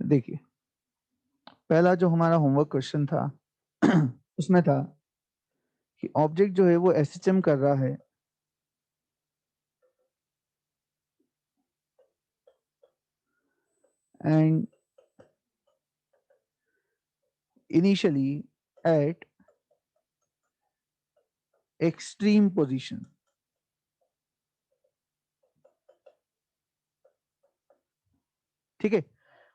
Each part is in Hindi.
देखिए, पहला जो हमारा होमवर्क क्वेश्चन था उसमें था कि ऑब्जेक्ट जो है वो एसएचएम कर रहा है and initially at extreme position. ठीक है,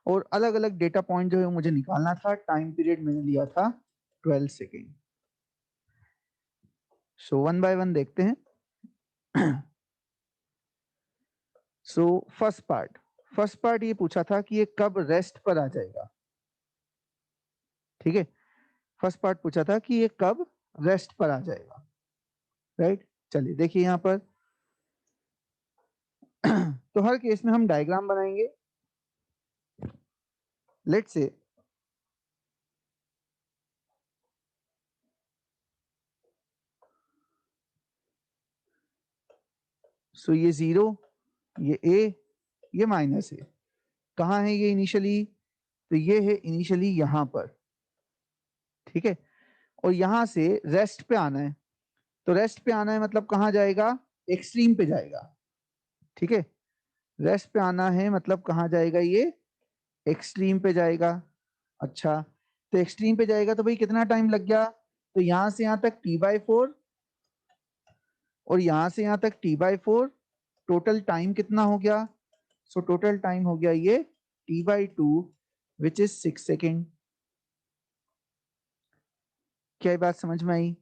और अलग अलग डेटा पॉइंट जो है मुझे निकालना था। टाइम पीरियड मैंने लिया था 12 second. So one by one देखते हैं। सो फर्स्ट पार्ट ये पूछा था कि ये कब रेस्ट पर आ जाएगा। ठीक है, फर्स्ट पार्ट पूछा था कि ये कब रेस्ट पर आ जाएगा। राइट, चलिए देखिए यहाँ पर। तो हर केस में हम डायग्राम बनाएंगे। लेट्स से सो ये 0, ये ए, ये माइनस है। कहाँ है ये इनिशियली? तो ये है इनिशियली यहाँ पर। ठीक है, और यहाँ से रेस्ट पे आना है। तो रेस्ट पे आना है मतलब कहाँ जाएगा? एक्सट्रीम पे जाएगा। ठीक है, रेस्ट पे आना है मतलब कहाँ जाएगा? ये एक्सट्रीम पे जाएगा। अच्छा, तो एक्सट्रीम पे जाएगा तो भाई कितना टाइम लग गया? तो यहाँ से यहाँ तक t/4 और यहाँ से यहाँ तक t/4। टोटल टाइम कितना हो गया? सो टोटल टाइम हो गया ये t/2 विच इज 6 सेकेंड। क्या ये बात समझ में आई?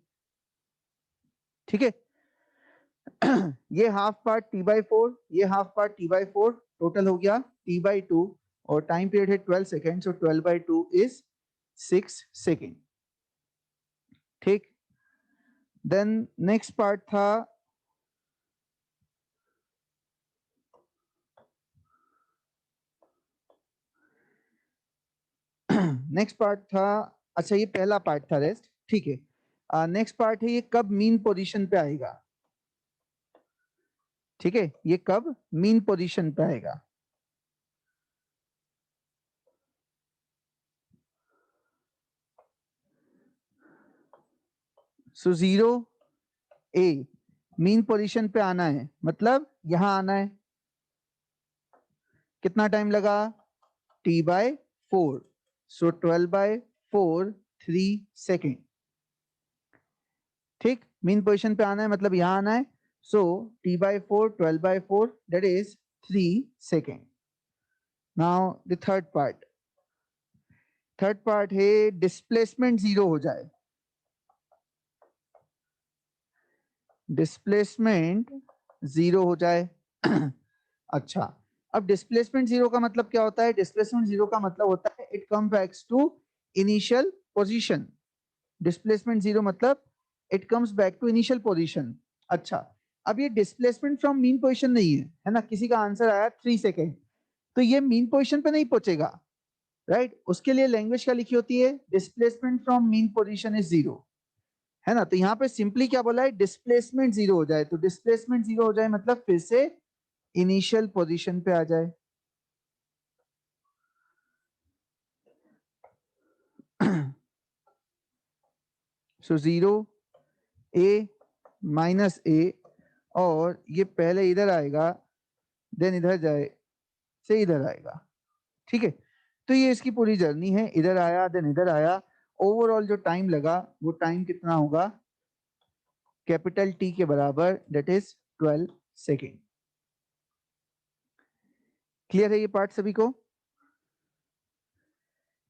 ठीक है। ये हाफ पार्ट t/4, ये हाफ पार्ट t/4, टोटल हो गया t/2 और टाइम पीरियड है 12 सेकेंड। So 12/2 is 6 second. ठीक, देन नेक्स्ट पार्ट था नेक्स्ट पार्ट था, अच्छा ये पहला पार्ट था रेस्ट। ठीक है, नेक्स्ट पार्ट है ये कब मीन पोजीशन पे आएगा। ठीक है, ये कब मीन पोजीशन पे आएगा। सो 0 ए मीन पोजीशन पे आना है मतलब यहां आना है। कितना टाइम लगा? t/4, सो 12/4 3 सेकेंड। ठीक, मीन पोजीशन पे आना है मतलब यहां आना है। सो t/4 12/4 that is 3 second. Now the third part है डिस्प्लेसमेंट 0 हो जाए। डिस्प्लेसमेंट 0 हो जाए। अच्छा, अब डिस्प्लेसमेंट 0 का मतलब क्या होता है? डिस्प्लेसमेंट 0 का मतलब होता है it come backs to initial position. Displacement 0 मतलब it comes back to initial position. अच्छा, अब ये डिस्प्लेसमेंट फ्रॉम मीन पोजीशन नहीं है ना। किसी का आंसर आया 3 सेकेंड, तो ये मीन पोजीशन पे नहीं पहुंचेगा। राइट, उसके लिए लैंग्वेज क्या लिखी होती है? Displacement from mean position is 0, है ना। तो यहाँ पे सिंपली क्या बोला है? डिस्प्लेसमेंट 0 हो जाए। तो डिस्प्लेसमेंट 0 हो जाए मतलब फिर से इनिशियल पोजीशन पे आ जाए। सो 0 ए माइनस ए, और ये पहले इधर आएगा देन इधर जाए से इधर आएगा। ठीक है, तो ये इसकी पूरी जर्नी है। इधर आया देन इधर आया। ओवरऑल जो टाइम लगा वो टाइम कितना होगा? कैपिटल टी के बराबर, दैट इज 12 सेकेंड। क्लियर है ये पार्ट सभी को?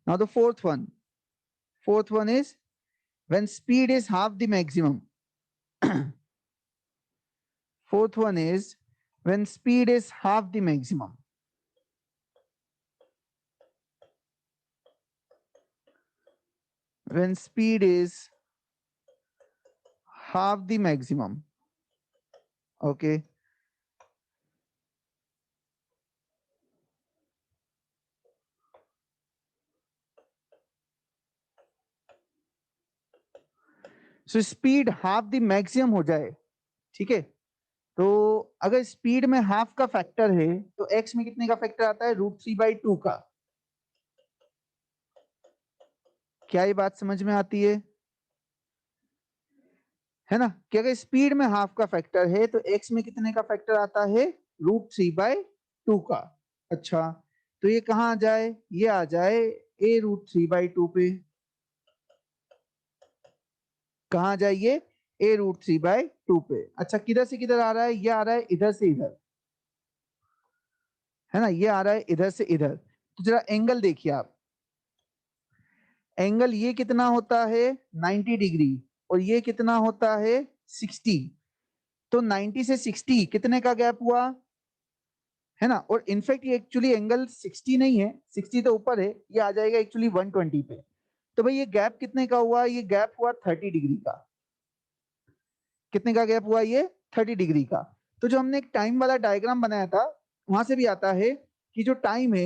Now the fourth one is when speed is half the maximum. Fourth one is when speed is half the maximum. When speed is half the maximum. Okay. So speed half the maximum हो जाए। ठीक है, तो अगर स्पीड में हाफ का फैक्टर है तो एक्स में कितने का फैक्टर आता है? √3/2 का। क्या ये बात समझ में आती है ना? कि अगर स्पीड में हाफ का फैक्टर है तो एक्स में कितने का फैक्टर आता है? √3/2 का। अच्छा, तो ये कहाँ आ जाए? ये आ जाए a √3/2 पे। कहाँ आ जाए ये? a √3/2 पे। अच्छा, किधर से किधर आ रहा है? ये आ रहा है इधर से इधर, है ना? ये आ रहा है इधर से इधर। तो जरा एंगल देखिए आप, एंगल ये कितना होता है? 90 डिग्री, और ये कितना होता है? 60। तो 90 से 60 कितने का गैप हुआ? है ना? और इनफैक्ट ये एक्चुअली एंगल 60 नहीं है, 60 तो ऊपर है, ये आ जाएगा एक्चुअली 120 पे। तो भाई ये गैप कितने का हुआ? ये गैप हुआ 30 डिग्री का। कितने का गैप हुआ ये? 30 डिग्री का। तो जो हमने एक टाइम वाला डायग्राम बनाया था, वहां से भी आता है कि जो टाइम है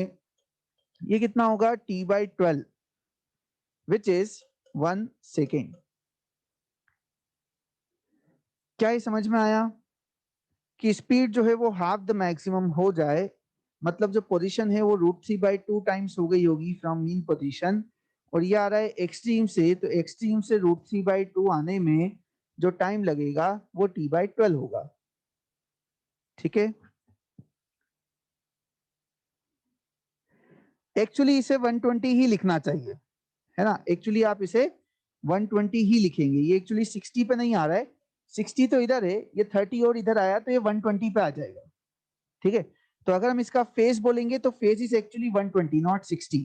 ये कितना होगा? t/12, which is 1 second. क्या ये समझ में आया कि स्पीड जो है वो हाफ द मैक्सिमम हो जाए, मतलब जो पोजीशन है वो √3/2 टाइम्स हो गई होगी फ्रॉम मीन पोजीशन, और ये आ रहा है एक्सट्रीम से, तो एक्सट्रीम से √3/2 आने में जो टाइम लगेगा वो t/12 होगा। ठीक है, एक्चुअली इसे 120 ही लिखना चाहिए, है ना? एक्चुअली आप इसे 120 ही लिखेंगे, ये एक्चुअली 60 पे नहीं आ रहा है, 60 तो इधर है, ये 30 और इधर आया तो ये 120 पे आ जाएगा। ठीक है, तो अगर हम इसका फेज बोलेंगे तो phase is actually 120 not 60,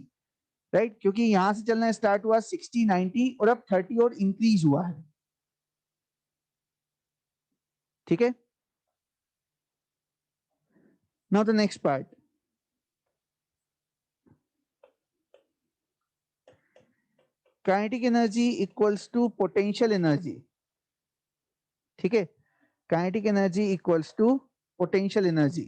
right? क्योंकि यहां से चलना स्टार्ट हुआ 60 90 और अब 30 और इंक्रीज हुआ है। ठीक है, now the next part, kinetic energy equals to potential energy. ठीक है, kinetic energy equals to potential energy.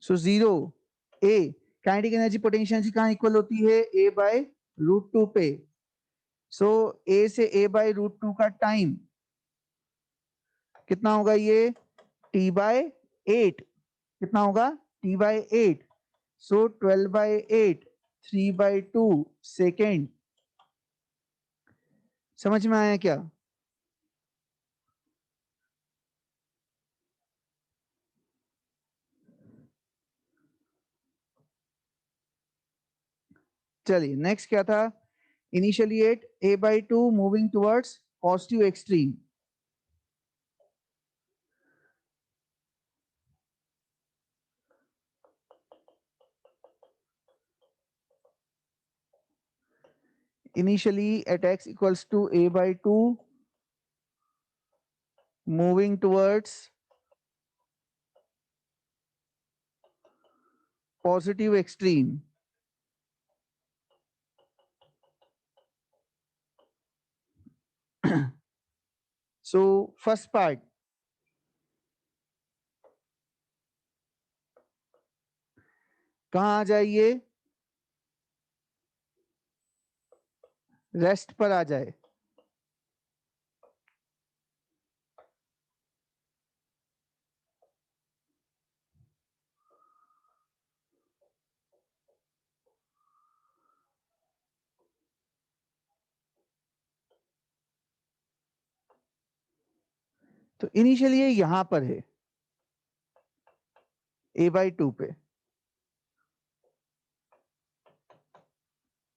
So zero a, kinetic energy potential energy कहां इक्वल होती है? a/√2 पे। सो a से a/√2 का टाइम कितना होगा? ये t/8। कितना होगा? t/8। सो 12/8, 3/2 सेकेंड। समझ में आया क्या? चलिए नेक्स्ट क्या था? Initially at a/2 moving towards positive extreme. Initially at x equals to a/2 moving towards positive extreme. So first part, कहाँ आ जाइए? रेस्ट पर आ जाए। तो इनिशियली ये यहां पर है a/2 पे।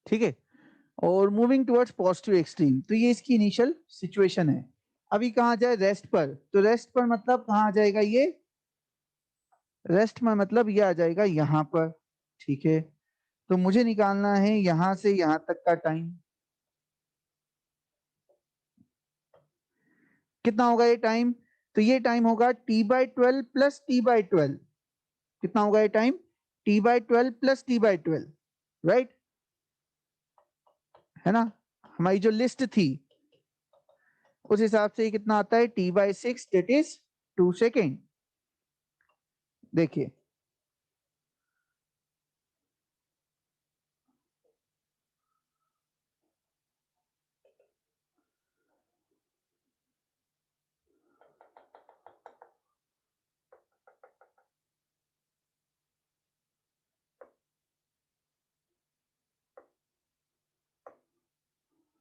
ठीक है, और मूविंग टुवर्ड्स पॉजिटिव एक्सट्रीम, तो ये इसकी इनिशियल सिचुएशन है। अभी कहाँ जाए? रेस्ट पर। तो रेस्ट पर मतलब कहाँ आ जाएगा ये? रेस्ट में मतलब ये आ जाएगा यहां पर। ठीक है, तो मुझे निकालना है यहां से यहां तक का टाइम। कितना होगा ये टाइम? तो ये टाइम होगा t/12 प्लस t/12। कितना होगा ये time? t/12 plus t/12, right? है ना? हमारी जो लिस्ट थी उस हिसाब से ये कितना आता है? t/6, that is 2 second. देखिए,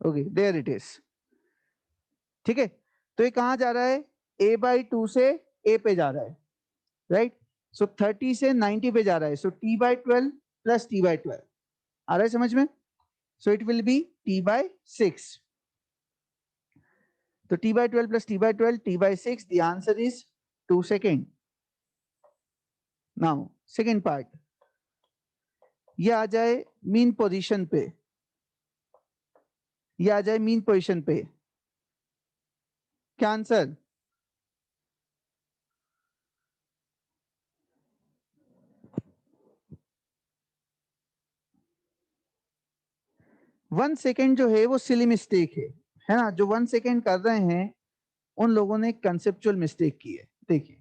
ओके देयर इट इज। ठीक है, तो ये कहाँ जा रहा है, a/2 से a पे जा रहा है, राइट। सो 30 से 90 पे जा रहा है, सो t/12 प्लस t/12 आ रहा है समझ में। So it will B t/6। तो t/12 plus t/12, t/6, the answer is 2 second. Now second part, ये आ जाए मीन पोजीशन पे, ये आ जाए मीन पोजीशन पे, क्या आंसर, 1 सेकेंड जो है वो सिली मिस्टेक है ना। जो 1 सेकेंड कर रहे हैं उन लोगों ने कंसेप्चुअल मिस्टेक की है। देखिए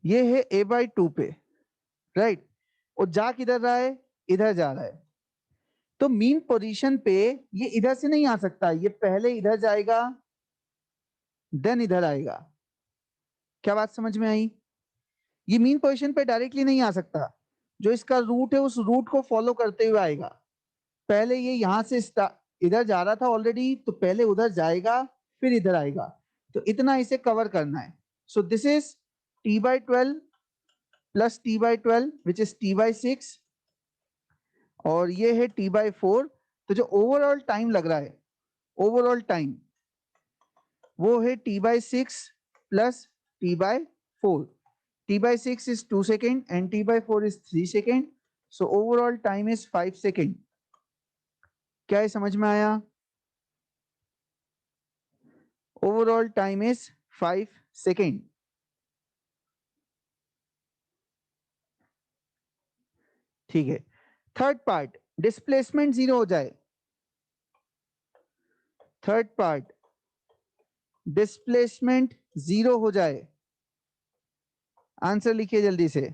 ये है a/2 पे, राइट, और जा किधर रहा है, इधर जा रहा है। तो मीन पोजीशन पे ये इधर से नहीं आ सकता, ये पहले इधर जाएगा देन इधर आएगा। क्या बात समझ में आई, ये मीन पोजीशन पे डायरेक्टली नहीं आ सकता, जो इसका रूट है उस रूट को फॉलो करते हुए आएगा। पहले ये यहां से इधर जा रहा था ऑलरेडी, तो पहले उधर जाएगा फिर इधर आएगा, तो इतना इसे कवर करना है। So this is t/12 plus t/12 which is t/6, और ये है t/4। तो जो ओवरऑल टाइम लग रहा है, ओवरऑल टाइम वो है t/6 plus t/4। t/6 is 2 second and t/4 is 3 second. So overall time is 5 second. क्या है समझ में आया, ओवरऑल टाइम इज 5 second. ठीक है, थर्ड पार्ट डिस्प्लेसमेंट 0 हो जाए, थर्ड पार्ट डिस्प्लेसमेंट 0 हो जाए, आंसर लिखिए जल्दी से।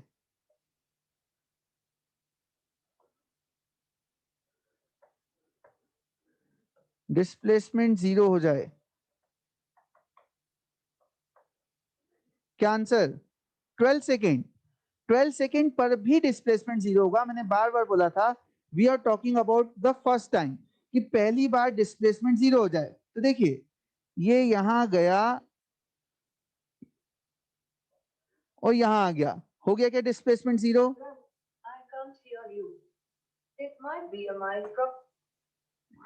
डिस्प्लेसमेंट 0 हो जाए, क्या आंसर, 12 सेकेंड। 12 सेकेंड पर भी डिस्प्लेसमेंट 0 होगा। मैंने बार बार बोला था we are talking about the first time, कि पहली बार डिस्प्लेसमेंट 0 हो जाए। तो देखिए ये यहां गया और यहां आ गया, हो गया क्या डिस्प्लेसमेंट 0।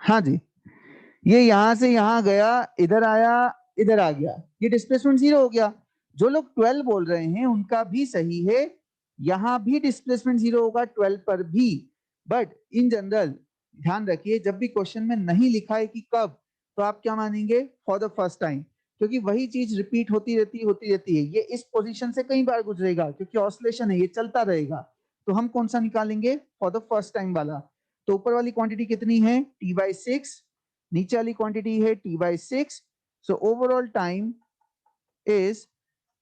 हाँ जी, ये यहां से यहां गया, इधर आया, इधर आ गया, ये डिस्प्लेसमेंट 0 हो गया। जो लोग 12 बोल रहे हैं उनका भी सही है, यहां भी डिस्प्लेसमेंट 0 होगा 12 पर भी। बट इन जनरल ध्यान रखिए, जब भी क्वेश्चन में नहीं लिखा है कि कब, तो आप क्या मानेंगे, फॉर द फर्स्ट टाइम, क्योंकि वही चीज रिपीट होती रहती है। ये इस पोजीशन से कई बार गुजरेगा क्योंकि ऑसिलेशन है, ये चलता रहेगा। तो हम कौन सा निकालेंगे, फॉर द फर्स्ट टाइम वाला। तो ऊपर वाली क्वांटिटी कितनी है, t/6, नीचे वाली क्वांटिटी है t/6। So overall time is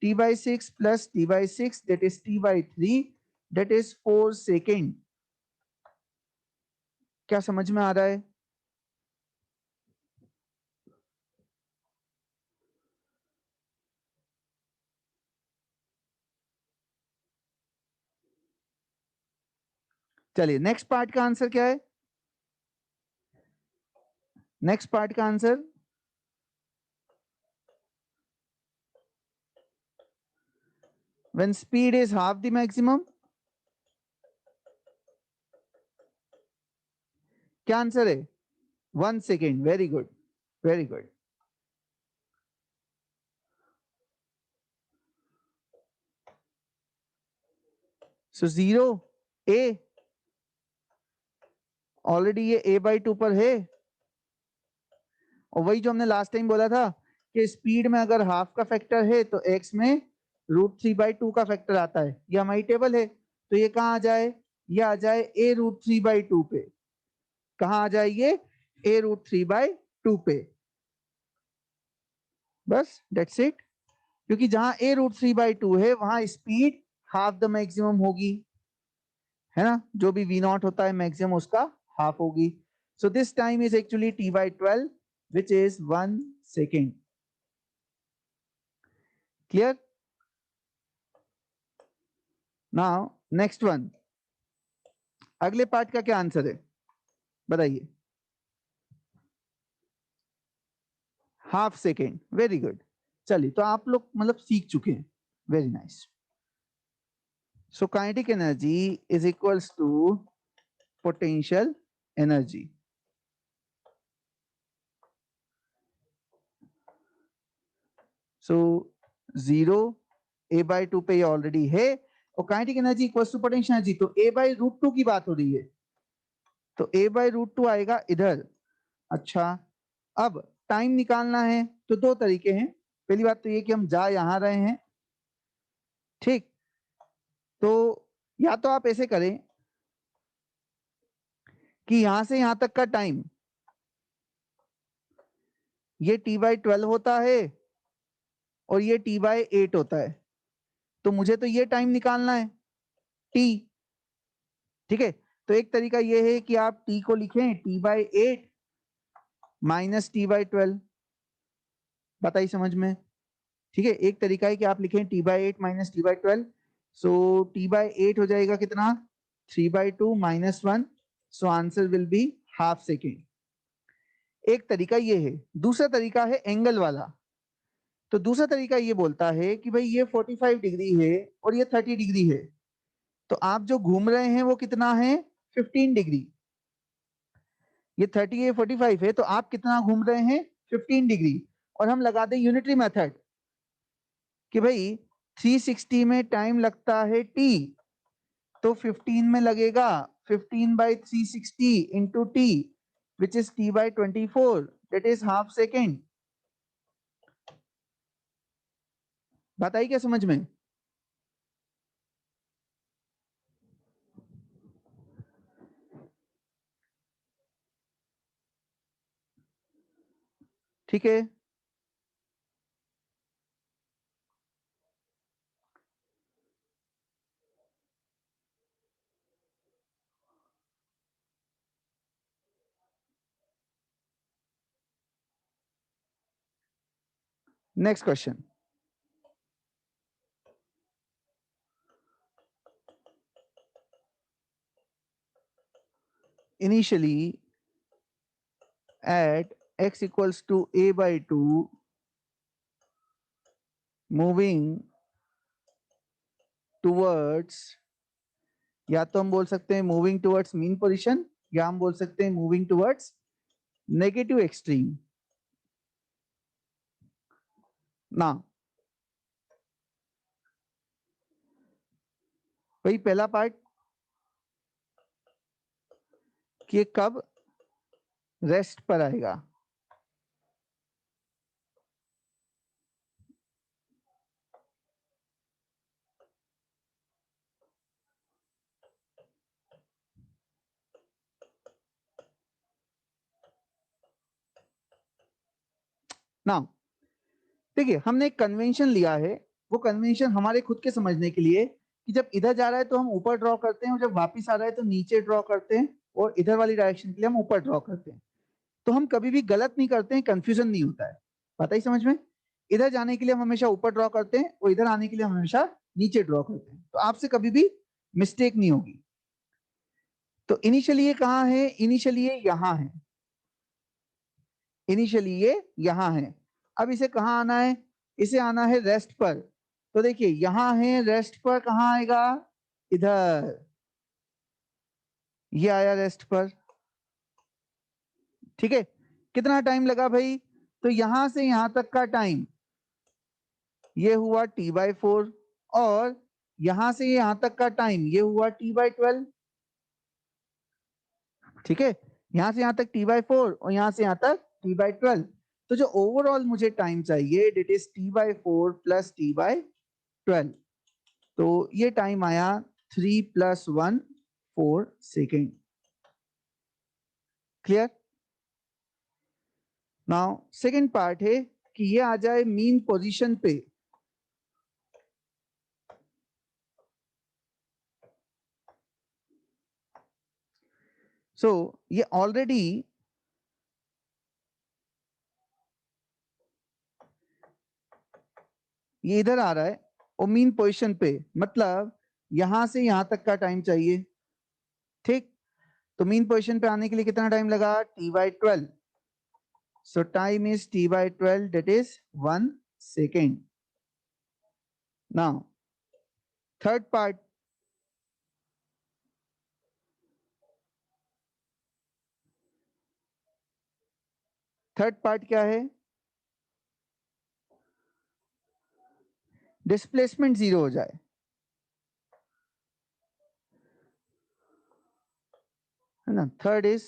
t/6 plus t/6, that is t/3, that is 4 second. क्या समझ में आ रहा है, चलिए नेक्स्ट पार्ट का आंसर क्या है, नेक्स्ट पार्ट का answer, when speed is half the maximum, क्या आंसर है, 1 second। Very good, very good. So 0 a, already ये a/2 पर है, और वही जो हमने लास्ट टाइम बोला था कि स्पीड में अगर हाफ का फैक्टर है तो x में √3/2 का फैक्टर आता है। ये हमारी टेबल है, तो ये कहाँ आ जाए, ये आ जाए a√3/2 पे। कहाँ आ जाए ये, a√3/2 पे। बस दैट्स इट, क्योंकि जहां a√3/2 है वहां स्पीड हाफ द मैक्सिमम होगी, है ना, जो भी v0 होता है मैक्सिमम उसका हाफ होगी। So this time is actually t/12 which is 1 second। Clear, now next one, अगले पार्ट का क्या आंसर है बताइए? Half second, very good. चलिए तो आप लोग मतलब सीख चुके हैं, very nice. So kinetic energy is equals to potential energy. So 0 a/2 पे ये ऑलरेडी है, और kinetic energy equals to potential energy, तो a/√2 की बात हो रही है, तो a/√2 आएगा इधर। अच्छा, अब टाइम निकालना है तो दो तरीके हैं। पहली बात तो ये कि हम जा यहां रहे हैं, ठीक, तो या तो आप ऐसे करें कि यहां से यहां तक का टाइम ये t/12 होता है और ये t/8 होता है, तो मुझे तो ये टाइम निकालना है t, ठीक है। तो एक तरीका ये है कि आप t को लिखें t/8 माइनस t/12, बताइए समझ में? ठीक है, एक तरीका है कि आप लिखें t/8 माइनस t/12, सो t/8 हो जाएगा कितना, 3/2 minus 1, so answer will be half second. एक तरीका ये है। दूसरा तरीका है एंगल वाला। तो दूसरा तरीका ये बोलता है कि भाई ये 45 डिग्री है और ये 30 डिग्री है, तो आप जो घूम रहे हैं वो कितना है, 15 डिग्री। ये 30 है, 45 है, तो आप कितना घूम रहे हैं, 15 डिग्री। और हम लगा दें यूनिटरी मेथड कि भाई 360 में टाइम लगता है t, तो 15 में लगेगा 15/360 into t, which is t/24, that is half second. बताइए क्या समझ में? ठीक है, next question. Initially at x equals to a/2, moving towards, या तो हम बोल सकते हैं मूविंग टुवर्ड्स मीन पोजीशन, या हम बोल सकते हैं मूविंग टुवर्ड्स नेगेटिव एक्सट्रीम। ना भाई पहला पार्ट कि कब रेस्ट पर आएगा, ना देखिए हमने एक कन्वेंशन लिया है, वो कन्वेंशन हमारे खुद के समझने के लिए कि जब इधर जा रहा है तो हम ऊपर ड्रॉ करते हैं, और जब वापस आ रहा है तो नीचे ड्रॉ करते हैं, और इधर वाली डायरेक्शन के लिए हम ऊपर ड्रॉ करते हैं। तो हम कभी भी गलत नहीं करते हैं, कंफ्यूजन नहीं होता है। पता ही समझ में? इधर जाने के लिए हम हमेशा ऊपर ड्रॉ करते हैं और इधर आने के लिए हम हमेशा नीचे ड्रॉ करते हैं, तो आपसे कभी भी मिस्टेक नहीं होगी। तो इनिशियली ये कहाँ है, इनिशियली ये यहाँ है, इनिशियली ये यहाँ है। अब इसे कहाँ आना है, इसे आना है रेस्ट पर। तो देखिए यहाँ है रेस्ट पर, कहाँ आएगा, इधर, ये आया रेस्ट पर, ठीक है। कितना टाइम लगा भाई, तो यहां से यहां तक का टाइम ये हुआ t/4, और यहां से यहां तक का टाइम ये हुआ t/12, ठीक है। यहां से यहां तक t/4 और यहां से यहां तक t/12, तो जो ओवरऑल मुझे टाइम चाहिए date is t/4 plus t/12, तो ये टाइम आया 3 + 1 4 second. Clear? Now second part है कि ये आ जाए मीन पोजीशन पे। सो ये ऑलरेडी ये इधर आ रहा है और मीन पोजीशन पे, मतलब यहां से यहां तक का टाइम चाहिए, ठीक। तो मीन पोजीशन पे आने के लिए कितना टाइम लगा, t/12। So time is t/12, that is 1 second. Now third part, क्या है, डिस्प्लेसमेंट 0 हो जाए, है ना। Third is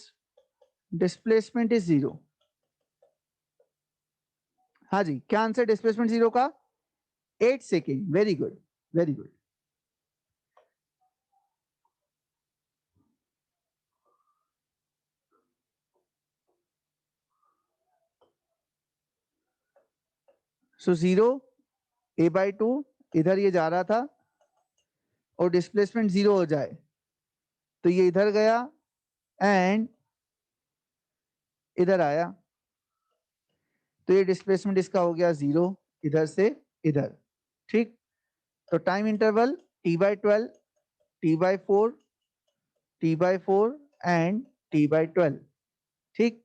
displacement is 0। हाँ जी, क्या आंसर डिस्प्लेसमेंट 0 का, 8 second. Very good, very good. So 0 a/2, इधर ये जा रहा था, और डिस्प्लेसमेंट 0 हो जाए तो ये इधर गया एंड इधर आया, तो ये डिस्प्लेसमेंट इसका हो गया 0 इधर से इधर, ठीक। तो time interval t/12, t/4, t/4 and t/12, ठीक।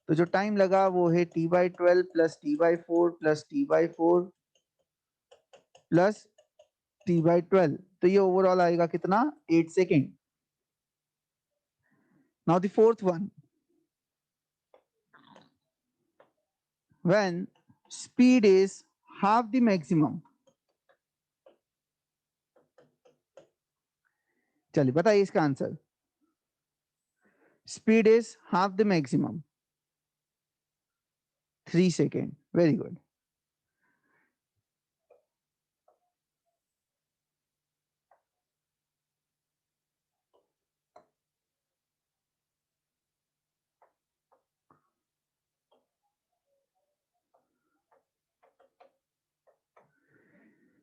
तो जो टाइम लगा वो है t/12 plus t/4 plus t/4 plus t/12, तो ये ओवरऑल आएगा कितना, 8 second. Now the fourth one, when speed is half the maximum। चलिए बताइए इसका answer, speed is half the maximum, 3 second. Very good.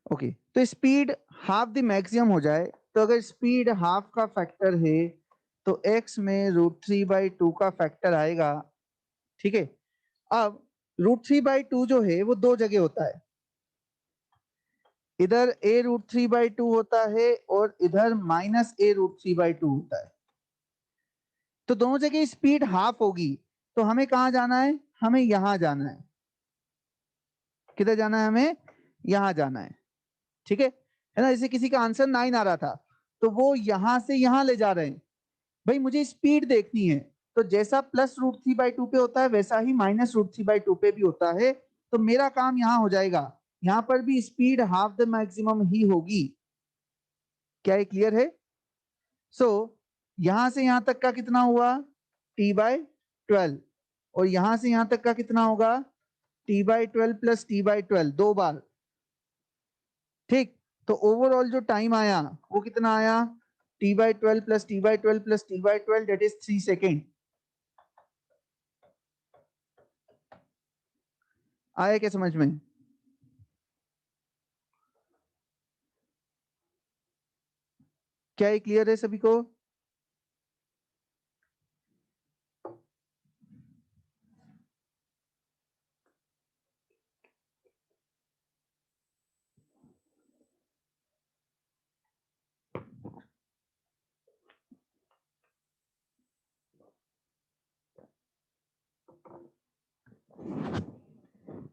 Okay, तो स्पीड हाफ द मैक्सिमम हो जाए, तो अगर स्पीड हाफ का फैक्टर है तो x में √3/2 का फैक्टर आएगा, ठीक है। अब √3/2 जो है वो दो जगह होता है, इधर a√3/2 होता है और इधर -a√3/2 होता है। तो दोनों जगह स्पीड हाफ होगी, तो हमें कहां जाना है, हमें यहां जाना है। किधर जाना है, हमें यहां जाना है, ठीक है ना। जैसे किसी का आंसर 9 आ रहा था तो वो यहां से यहां ले जा रहे हैं, भाई मुझे स्पीड देखनी है, तो जैसा +√3/2 पे होता है वैसा ही -√3/2 पे भी होता है। तो मेरा काम यहां हो जाएगा, यहां पर भी स्पीड हाफ द मैक्सिमम ही होगी। क्या ये क्लियर है। सो यहां से यहां तक का कितना हुआ, t/12, और यहां से यहां तक का कितना होगा, t/12 प्लस t/12, 2 बार, ठीक। तो ओवरऑल जो टाइम आया वो कितना आया, t/12 plus t/12 plus t/12, that is 3 second. आया क्या समझ में, क्या ये क्लियर है सभी को।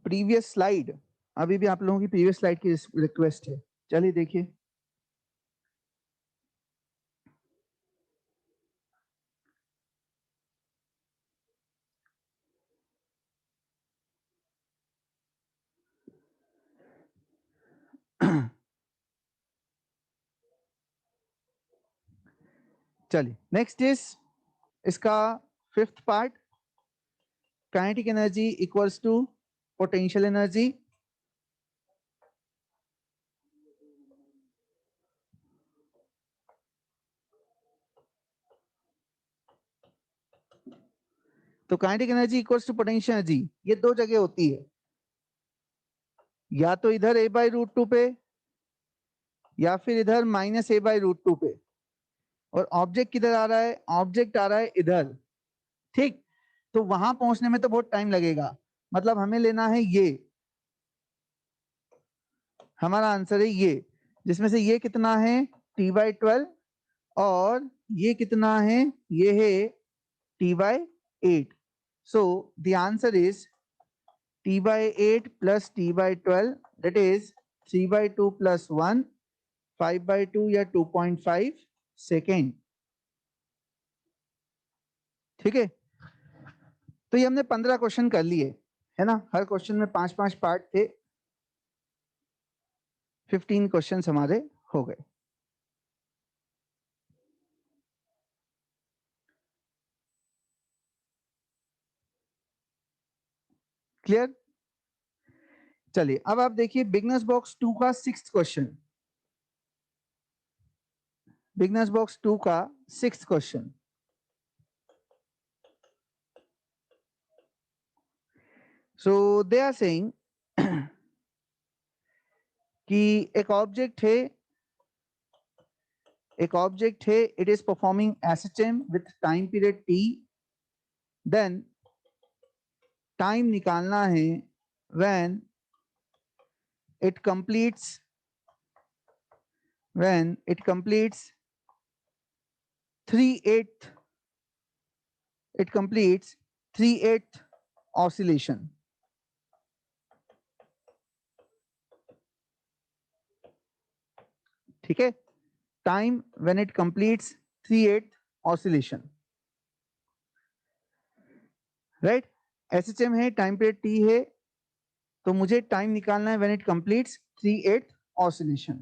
प्रीवियस स्लाइड, अभी भी आप लोगों की प्रीवियस स्लाइड की रिक्वेस्ट है, चलिए देखिए। चलिए नेक्स्ट इज इसका fifth part, kinetic energy equals to potential energy. तो kinetic energy equals to potential energy, ये दो जगह होती है, या तो इधर a/√2 पे या फिर इधर -a/√2 पे, और ऑब्जेक्ट किधर आ रहा है, ऑब्जेक्ट आ रहा है इधर, ठीक। तो वहां पहुंचने में तो बहुत टाइम लगेगा, मतलब हमें लेना है ये, हमारा आंसर है ये, जिसमें से ये कितना है T/12 और ये कितना है, ये है T/8. So the answer is T/8 plus T/12, that is 3/2 plus 1, 5/2 या 2.5 सेकेंड। ठीक है, तो ये हमने 15 क्वेश्चन कर लिए है ना, हर क्वेश्चन में 5-5 पार्ट थे, 15 क्वेश्चन हमारे हो गए। क्लियर? चलिए अब आप देखिए बिगनर्स बॉक्स 2 का 6th क्वेश्चन, बिगनर्स बॉक्स 2 का 6th question. So they are saying कि एक ऑब्जेक्ट है, it is performing SHM with time period T, then time निकालना है व्हेन it completes 3/8 oscillation। ठीक है, time when it completes 3/8 oscillation, right. SHM है, टाइम पीरियड टी है, तो मुझे टाइम निकालना है व्हेन इट कंप्लीट्स 3/8 oscillation।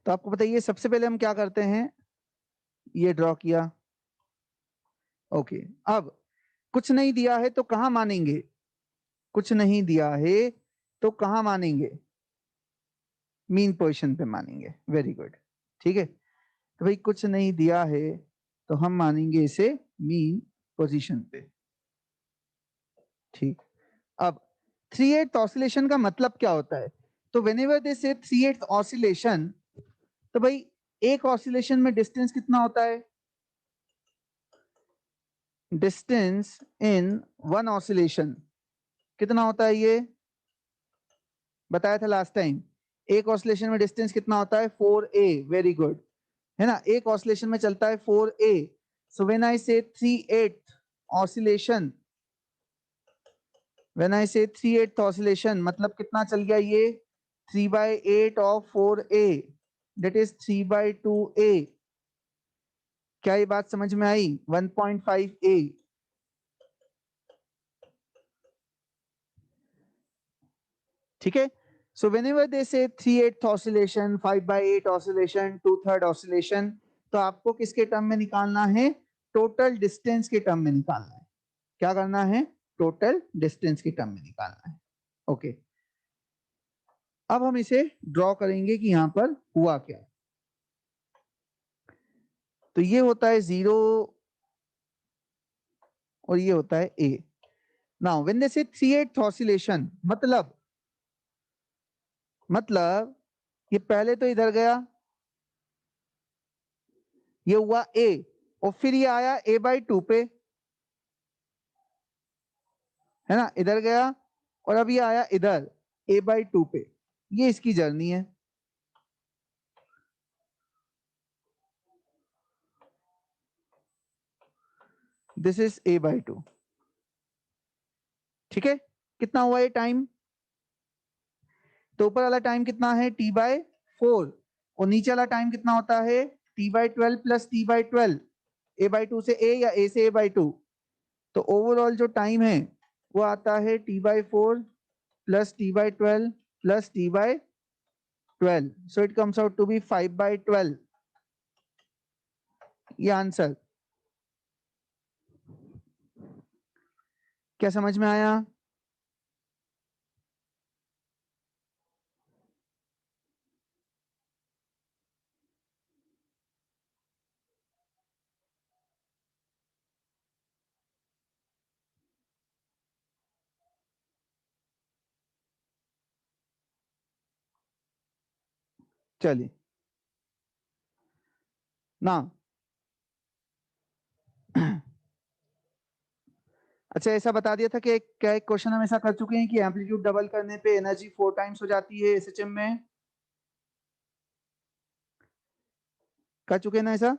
तो आपको बताइए सबसे पहले हम क्या करते हैं, ये ड्रॉ किया, ओके। अब कुछ नहीं दिया है तो कहां मानेंगे, कुछ नहीं दिया है तो कहां मानेंगे, मीन पोजीशन पे मानेंगे, वेरी गुड। ठीक है, तो भाई कुछ नहीं दिया है तो हम मानेंगे इसे मीन पोजीशन पे। ठीक, अब 3/8 ऑसिलेशन का मतलब क्या होता है, तो व्हेनेवर दे से 3/8 ऑसिलेशन, तो भाई एक ऑसिलेशन में डिस्टेंस कितना होता है, डिस्टेंस इन वन ऑसिलेशन कितना होता है, ये बताया था लास्ट टाइम। एक ऑसिलेशन में डिस्टेंस कितना होता है, 4a, वेरी गुड, है ना, एक ऑसिलेशन में चलता है 4a। सो व्हेन आई से 3/8 ऑसिलेशन, व्हेन आई से 3/8 ऑसिलेशन मतलब कितना चल गया, ये 3/8 of 4a, that is 3/2a। क्या ये बात समझ में आई, 1.5a। ठीक है, so whenever they say 3/8 oscillation, 5/8 oscillation, 2/3 oscillation, तो आपको किसके टर्म में निकालना है, टोटल डिस्टेंस के टर्म में निकालना है। क्या करना है, टोटल डिस्टेंस के टर्म में निकालना है। ओके, अब हम इसे ड्रॉ करेंगे कि यहां पर हुआ क्या। तो ये होता है 0 और ये होता है a। नाउ व्हेन दे से 3/8 ऑसिलेशन, मतलब ये पहले तो इधर गया, ये हुआ a, और फिर ये आया a/2 पे, है ना, इधर गया और अब ये आया इधर a/2 पे। ये इसकी जर्नी है। This is a/2। ठीक है, कितना हुआ ये टाइम, तो ऊपर वाला टाइम कितना है t/4 और नीचे वाला टाइम कितना होता है t/12 प्लस t/12, a/2 से a या a से a/2। तो ओवरऑल जो टाइम है वो आता है t/4 plus t/12 plus t/12, so it comes out to be 5/12। ये आंसर क्या समझ में आया, चलिए ना। अच्छा, ऐसा बता दिया था कि क्या एक क्वेश्चन हम ऐसा कर चुके हैं कि एम्पलीट्यूड डबल करने पे एनर्जी 4 टाइम्स हो जाती है एसएचएम में। कर चुके ना ऐसा,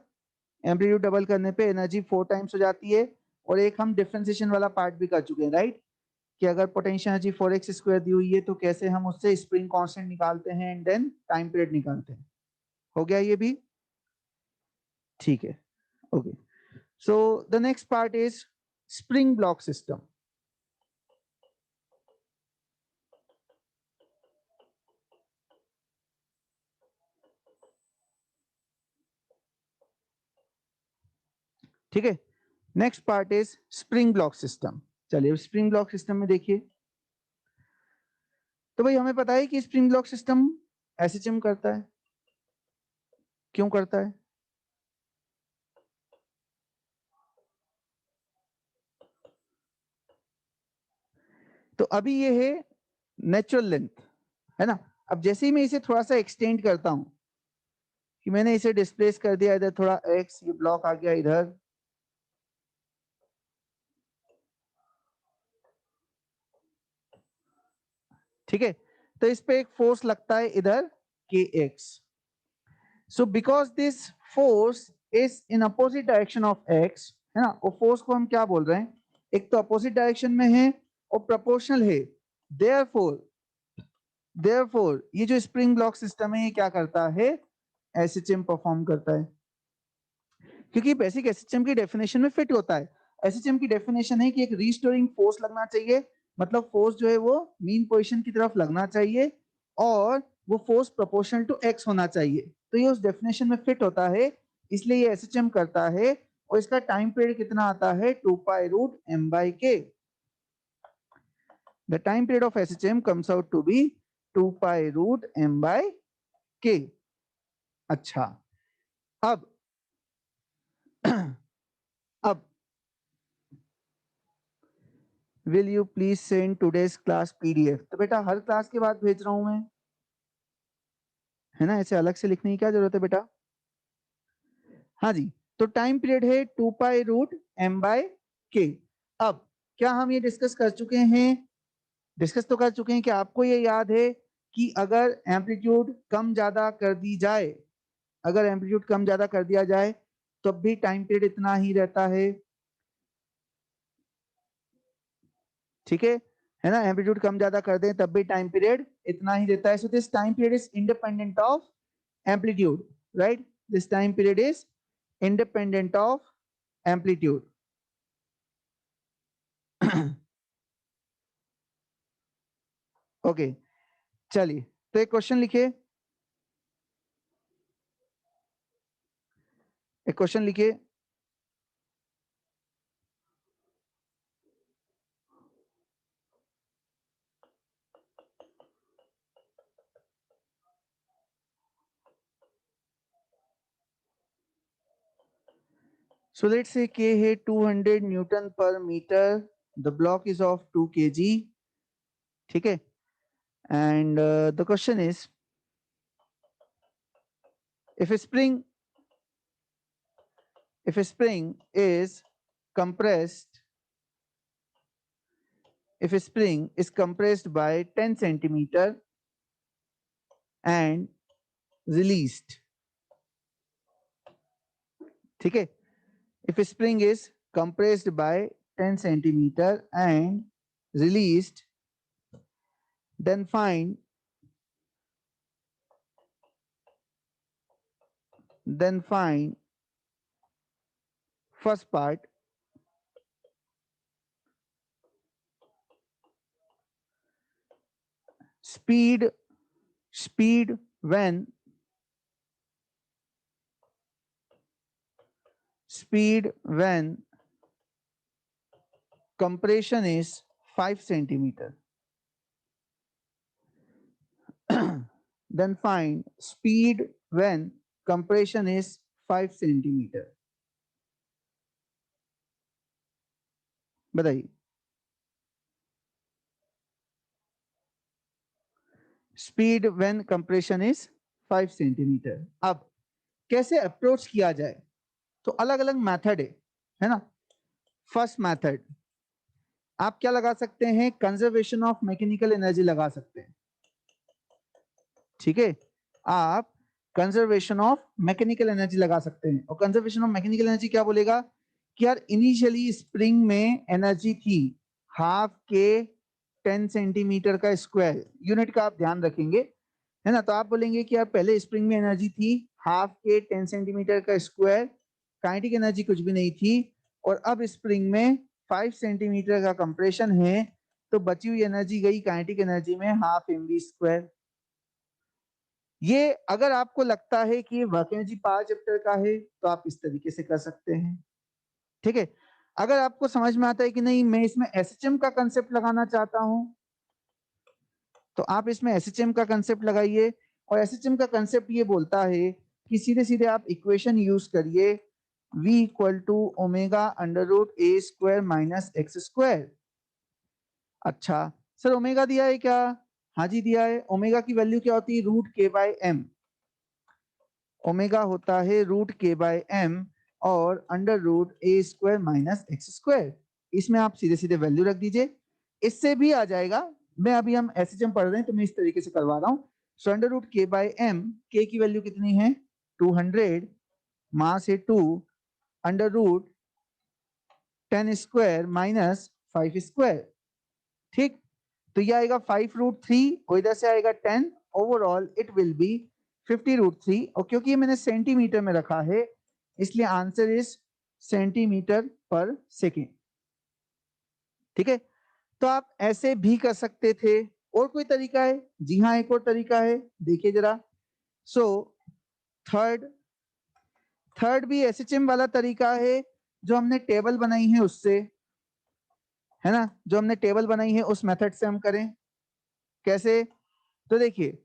एम्पलीट्यूड डबल करने पे एनर्जी 4 टाइम्स हो जाती है। और एक हम डिफरेंशिएशन वाला पार्ट भी कर चुके हैं, राइट, कि अगर पोटेंशियल एनर्जी 4x स्क्वायर दी हुई है तो कैसे हम उससे स्प्रिंग कांस्टेंट निकालते हैं एंड देन टाइम पीरियड निकालते हैं। हो गया ये भी, ठीक है, okay. So the next part is spring block system. ठीक है, next part is spring block system. चलिए स्प्रिंग ब्लॉक सिस्टम में देखिए, तो भाई हमें पता है कि स्प्रिंग ब्लॉक सिस्टम एसएचएम करता है। क्यों करता है? तो अभी ये है नेचुरल लेंथ, है ना। अब जैसे ही मैं इसे थोड़ा सा एक्सटेंड करता हूं, कि मैंने इसे डिस्प्लेस कर दिया इधर थोड़ा x, ये ब्लॉक आ गया इधर, ठीक है, तो इस पे एक फोर्स लगता है इधर kx। So because this force is in opposite direction of x, है ना, वो फोर्स को हम क्या बोल रहे हैं, एक तो अपोजिट डायरेक्शन में है और प्रोपोर्शनल है। देयरफॉर ये जो स्प्रिंग ब्लॉक सिस्टम है ये क्या करता है, एसएचएम परफॉर्म करता है, क्योंकि बेसिक एसएचएम की डेफिनेशन में फिट होता है। एसएचएम की डेफिनेशन है कि एक रीस्टोरिंग फोर्स लगना चाहिए, मतलब फोर्स जो है वो मीन पोजीशन की तरफ लगना चाहिए और वो फोर्स प्रोपोर्शनल टू एक्स होना चाहिए। तो ये उस डेफिनेशन में फिट होता है, इसलिए ये एसएचएम करता है। और इसका टाइम पीरियड कितना आता है, 2π√m/k। The time period of SHM comes out to be 2π√m/k। अच्छा, अब अब will you please send today's class PDF. तो बेटा हर क्लास के बाद भेज रहा हूं मैं, है ना, ऐसे अलग से लिखने की क्या जरूरत है बेटा। हाँ जी, तो टाइम पीरियड है 2π√m/k। अब क्या हम ये डिस्कस कर चुके हैं, डिस्कस तो कर चुके हैं कि आपको ये याद है कि अगर एम्पलीट्यूड कम ज्यादा कर दी जाए, अगर एम्पलीट्यूड कम ज्यादा कर दिया जाए तब भी टाइम पीरियड इतना ही रहता है, ठीक है ना, एम्पलीट्यूड कम ज्यादा कर दें तब भी टाइम पीरियड इतना ही रहता है। सो this time period is independent of amplitude, right, this time period is independent of amplitude. Okay, चलिए तो एक क्वेश्चन लिखिए, एक क्वेश्चन लिखिए, so let's say k है 200 न्यूटन पर metre, the block is of 2 kg, ठीक है, and the question is if a spring if a spring is compressed if a spring is compressed by 10 centimeter and released, ठीक है, if a spring is compressed by 10 centimeter and released, then find first part, speed when compression is 5 centimeter. Then find speed when compression is 5 centimeter. बताइए, speed when compression is 5 centimetre. अब कैसे अप्रोच किया जाए, तो अलग अलग मेथड है ना। फर्स्ट मेथड आप क्या लगा सकते हैं, कंजर्वेशन ऑफ मैकेनिकल एनर्जी लगा सकते हैं, ठीक है, आप कंजर्वेशन ऑफ मैकेनिकल एनर्जी लगा सकते हैं। और कंजर्वेशन ऑफ मैकेनिकल एनर्जी क्या बोलेगा कि यार इनिशियली स्प्रिंग में एनर्जी थी हाफ के 10 सेंटीमीटर का स्क्वायर, यूनिट का आप ध्यान रखेंगे, है ना। तो आप बोलेंगे कि यार पहले स्प्रिंग में एनर्जी थी हाफ के 10 सेंटीमीटर का स्क्वायर, काइनेटिक एनर्जी कुछ भी नहीं थी, और अब स्प्रिंग में 5 सेंटीमीटर का कंप्रेशन है, तो बची हुई एनर्जी गई काइनेटिक एनर्जी में हाफ mv स्क्वायर। ये अगर आपको लगता है कि ये वर्क एनर्जी पावर चैप्टर का है तो आप इस तरीके से कर सकते हैं, ठीक है। अगर आपको समझ में आता है कि नहीं मैं इसमें एसएचएम का कंसेप्ट लगाना चाहता हूं, तो आप इसमें एसएचएम का कंसेप्ट लगाइए। और एसएचएम का कंसेप्ट ये बोलता है कि सीधे सीधे आप इक्वेशन यूज करिए v equal to omega under root a square minus x square. अच्छा सर ओमेगा दिया है क्या? हाँ जी दिया है। ओमेगा की वैल्यू क्या होती है? Root k by M. Omega होता है रूट के बाय एम और under root a square minus x square. इसमें आप सीधे सीधे वैल्यू रख दीजिए, इससे भी आ जाएगा। मैं अभी हम एसएचएम पढ़ रहे हैं तो मैं इस तरीके से करवा रहा हूँ। So under root k by m, k की वैल्यू कितनी है 200, मास है 2, under root 10 square minus 5 square, ठीक। तो ये आएगा 5 रूट 3 और इधर से आएगा 10, overall it will be 50 root 3। और क्योंकि ये मैंने सेंटीमीटर में रखा है इसलिए आंसर इज सेंटीमीटर पर सेकेंड, ठीक है। तो आप ऐसे भी कर सकते थे। और कोई तरीका है? जी हाँ एक और तरीका है, देखिए जरा। सो थर्ड भी एसएचएम वाला तरीका है, जो हमने टेबल बनाई है उससे, है ना, जो हमने टेबल बनाई है उस मेथड से हम करें। कैसे? तो देखिए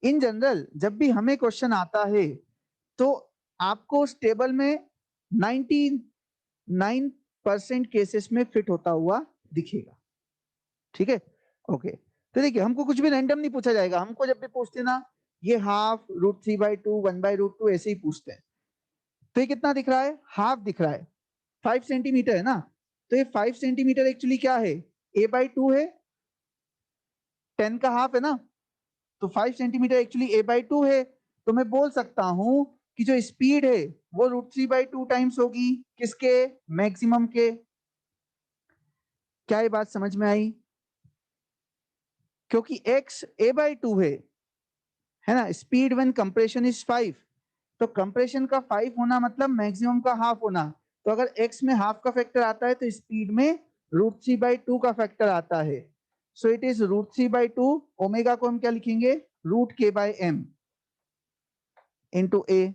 इन जनरल जब भी हमें क्वेश्चन आता है तो आपको उस टेबल में 99% केसेस में फिट होता हुआ दिखेगा, ठीक है। ओके तो देखिए हमको कुछ भी रैंडम नहीं पूछा जाएगा। हमको जब भी पूछते ना ये हाफ रूट 3/2 1/√2 ऐसे ही पूछते हैं। तो ये कितना दिख रहा है? हाफ दिख रहा है, 5 सेंटीमीटर है ना। तो ये 5 सेंटीमीटर एक्चुअली क्या है? a/2 है, 10 का हाफ है ना, तो 5 सेंटीमीटर एक्चुअली a/2 है। तो मैं बोल सकता हूं कि जो स्पीड है वो √3/2 टाइम्स होगी किसके? मैक्सिमम के। क्या ये बात समझ में आई? क्योंकि x a/2 है ना। स्पीड व्हेन कंप्रेशन इज 5, तो कंप्रेशन का 5 होना मतलब मैक्सिमम का हाफ होना। तो अगर x में हाफ का फैक्टर आता है तो स्पीड में √3/2 का फैक्टर आता है। So it is √3/2। ओमेगा को हम क्या लिखेंगे? √k/m इंटू ए।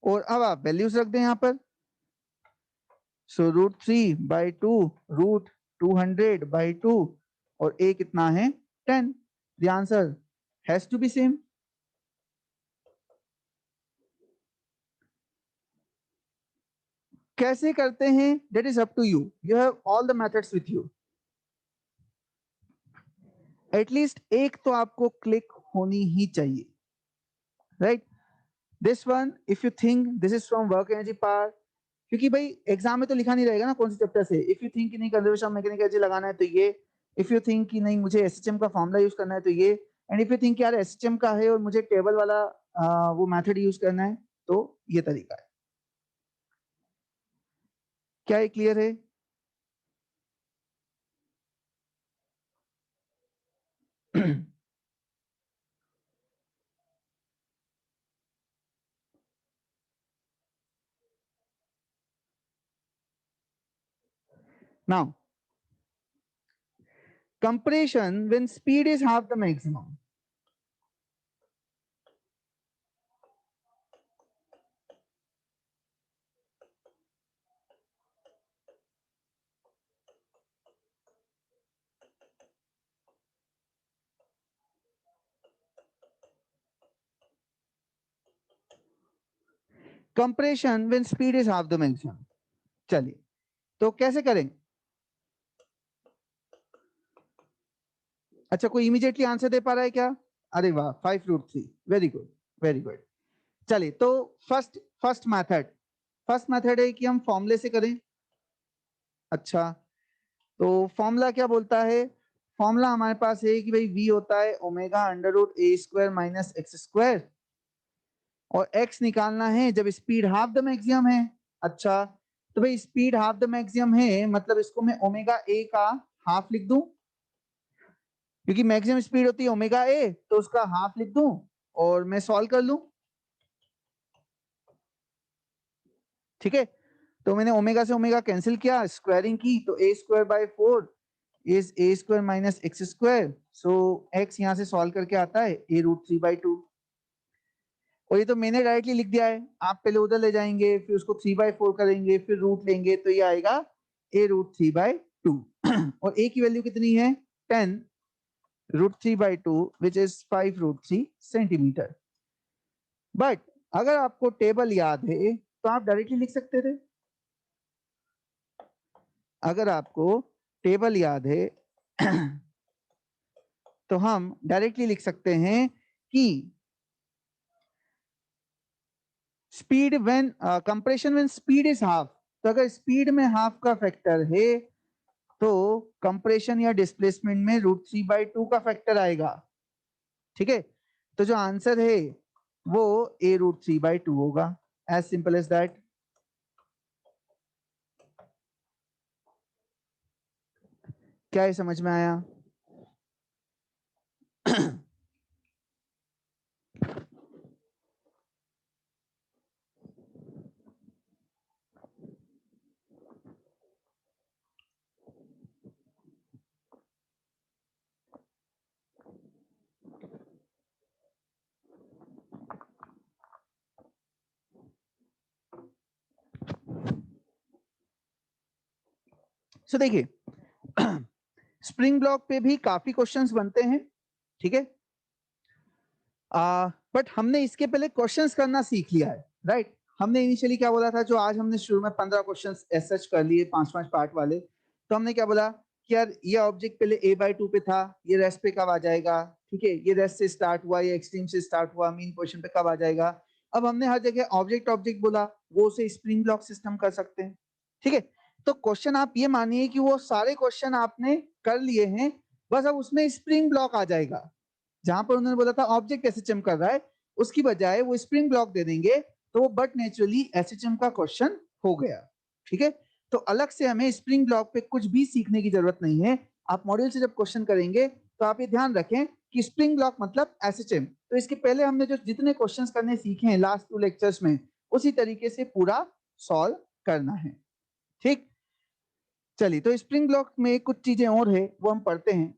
और अब आप वैल्यूज रख दें यहाँ पर। सो √3/2 √200/2 और a कितना है 10। द answer has to be same. कैसे करते हैं that is up to you, you have all the methods with you. At least एक तो आपको क्लिक होनी ही चाहिए, right. This one if you think this is from work energy power, क्योंकि भाई एग्जाम में तो लिखा नहीं रहेगा ना कौन से चैप्टर से। इफ यू थिंक कि नहीं कंजर्वेशन ऑफ मैकेनिकल एनर्जी लगाना है तो ये, इफ यू थिंक कि नहीं मुझे एसएचएम का फॉर्मूला यूज करना है तो ये, एंड इफ यू थिंक यार एसएचएम का है और मुझे टेबल वाला वो मेथड यूज करना है तो ये तरीका है। क्या ये क्लियर है? Now, compression when speed is half the maximum. Compression when speed is half the maximum. चलिए तो कैसे करें? अच्छा कोई इमीडिएटली आंसर दे पा रहा है क्या? अरे वाह 5√3, वेरी गुड वेरी गुड। चलिए तो फर्स्ट मेथड है कि हम फॉर्मूले से करें। अच्छा तो फॉर्मूला क्या बोलता है? फॉर्मूला हमारे पास है कि भाई v होता है omega under root a square minus x square. और x निकालना है जब स्पीड हाफ द मैक्सिमम है। अच्छा, तो भाई स्पीड हाफ द मैक्सिमम है, मतलब इसको मैं ओमेगा ए का हाफ लिख दूं, क्योंकि मैक्सिमम स्पीड होती है ओमेगा ए, तो उसका हाफ लिख दूं और मैं सॉल्व कर लूं। ठीक है, तो मैंने ओमेगा से ओमेगा कैंसिल किया, स्क्वायरिंग की, तो a square by 4 is a square minus x square. So x यहां से सॉल्व करके आता है ए रूट 3/2। और ये तो मैंने डायरेक्टली लिख दिया है, आप पहले उधर ले जाएंगे, फिर उसको 3/4 करेंगे, फिर रूट लेंगे, तो ये आएगा ए रूट 3/2। और ए की वैल्यू कितनी है 10 रूट 3/2 विच इज 5√3 सेंटीमीटर। बट अगर आपको टेबल याद है तो आप डायरेक्टली लिख सकते थे। अगर आपको टेबल याद है तो हम डायरेक्टली लिख सकते हैं कि speed when compression when speed is half, तो अगर स्पीड में हाफ का फैक्टर है तो कंप्रेशन या डिस्प्लेसमेंट में √3/2 का फैक्टर आएगा। ठीक है, तो जो आंसर है वो ए √3/2 होगा, एज सिंपल एज दैट। क्या ये समझ में आया? सो देखिए, स्प्रिंग ब्लॉक पे भी काफी क्वेश्चंस बनते हैं। ठीक है, बट हमने इसके पहले क्वेश्चंस करना सीख लिया है, राइट? हमने इनिशियली क्या बोला था, जो आज हमने शुरू में 15 क्वेश्चंस एसएच कर लिए 5-5 पार्ट वाले, तो हमने क्या बोला कि यार ये ऑब्जेक्ट पहले a/2 पे था, ये रेस्ट पे कब आ जाएगा? ठीक है, ये रेस्ट से स्टार्ट हुआ, ये एक्सट्रीम से स्टार्ट हुआ, मीन पोजीशन पे कब आ जाएगा? अब हमने हर जगह ऑब्जेक्ट ऑब्जेक्ट बोला, वो उसे स्प्रिंग ब्लॉक सिस्टम कर सकते हैं। ठीक है, तो क्वेश्चन आप ये मानिए कि वो सारे क्वेश्चन आपने कर लिए हैं, बस अब उसमें स्प्रिंग ब्लॉक आ जाएगा। जहां पर उन्होंने बोला था ऑब्जेक्ट एसएचएम कर रहा है, उसकी बजाय वो स्प्रिंग ब्लॉक दे देंगे, तो वो बट नेचुरली एसएचएम का क्वेश्चन हो गया। ठीक है, तो अलग से हमें स्प्रिंग ब्लॉक पे कुछ भी सीखने की जरूरत नहीं है। आप मॉड्यूल से जब क्वेश्चन करेंगे तो आप ये ध्यान रखें कि स्प्रिंग ब्लॉक मतलब एसएचएम। तो इसके पहले हमने जो जितने क्वेश्चंस करने सीखे हैं लास्ट 2 लेक्चर्स में, उसी तरीके से पूरा सॉल्व करना है। ठीक, चलिए, तो स्प्रिंग ब्लॉक में कुछ चीजें और है वो हम पढ़ते हैं।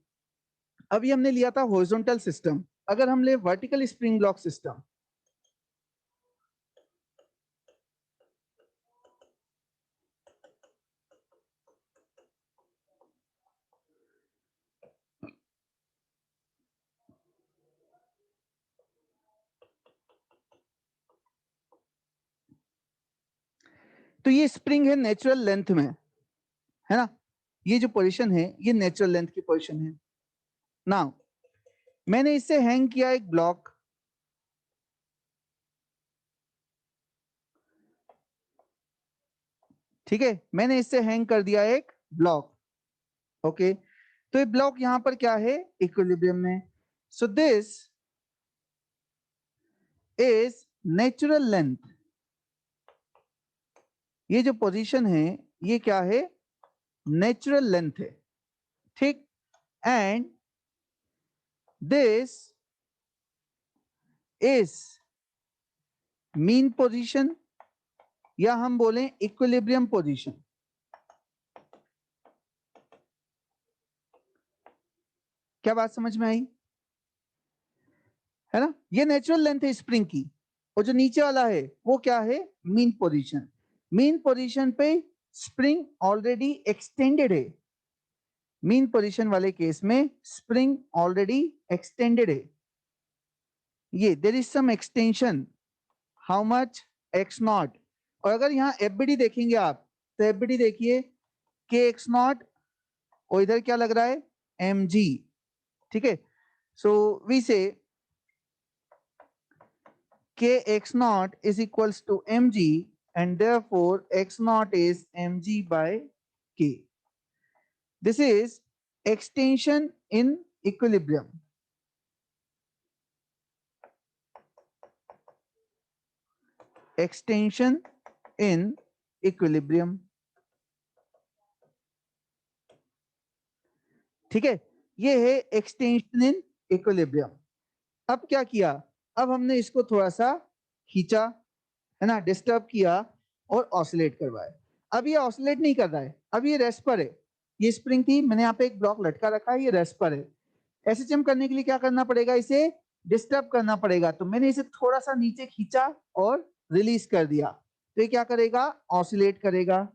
अभी हमने लिया था हॉरिजॉन्टल सिस्टम, अगर हम ले वर्टिकल स्प्रिंग ब्लॉक सिस्टम, तो ये स्प्रिंग है नेचुरल लेंथ में, है ना? ये जो पोजीशन है ये नेचुरल लेंथ की पोजीशन है। नाउ मैंने इससे हैंग किया एक ब्लॉक, ठीक है, मैंने इससे हैंग कर दिया एक ब्लॉक। ओके, तो ये ब्लॉक यहां पर क्या है, इक्विलिब्रियम में। So this is natural length. ये जो पोजीशन है ये क्या है, नेचुरल लेंथ है। ठीक, and this is mean position, या हम बोलें इक्विलिब्रियम पोजीशन। क्या बात समझ में आई? है ना, ये नेचुरल लेंथ है स्प्रिंग की, और जो नीचे वाला है वो क्या है, मीन पोजीशन। मीन पोजीशन पे स्प्रिंग ऑलरेडी एक्सटेंडेड है, मीन पोजीशन वाले केस में स्प्रिंग ऑलरेडी एक्सटेंडेड है। ये there is some extension, how much, x0। और अगर यहाँ एफबीडी देखेंगे आप, तो एफबीडी देखिए के x0, और इधर क्या लग रहा है, mg। ठीक है, सो वी से kx0 is equals to mg, and therefore x0 is mg by k. This is extension in equilibrium. Extension in equilibrium. ठीक है, ये है एक्सटेंशन इन इक्विलिब्रियम। अब क्या किया, अब हमने इसको थोड़ा सा खींचा, है ना, डिस्टर्ब किया और ऑसिलेट करवाया। अब ये ऑसिलेट नहीं कर रहा है, अब ये रेस्ट पर है। ये स्प्रिंग थी, मैंने यहाँ पे एक ब्लॉक लटका रखा है, ये रेस्ट पर है। एसएचएम करने के लिए क्या करना पड़ेगा, इसे डिस्टर्ब करना पड़ेगा। तो मैंने इसे थोड़ा सा नीचे खींचा और रिलीज कर दिया, तो ये क्या करेगा, ऑसिलेट करेगा।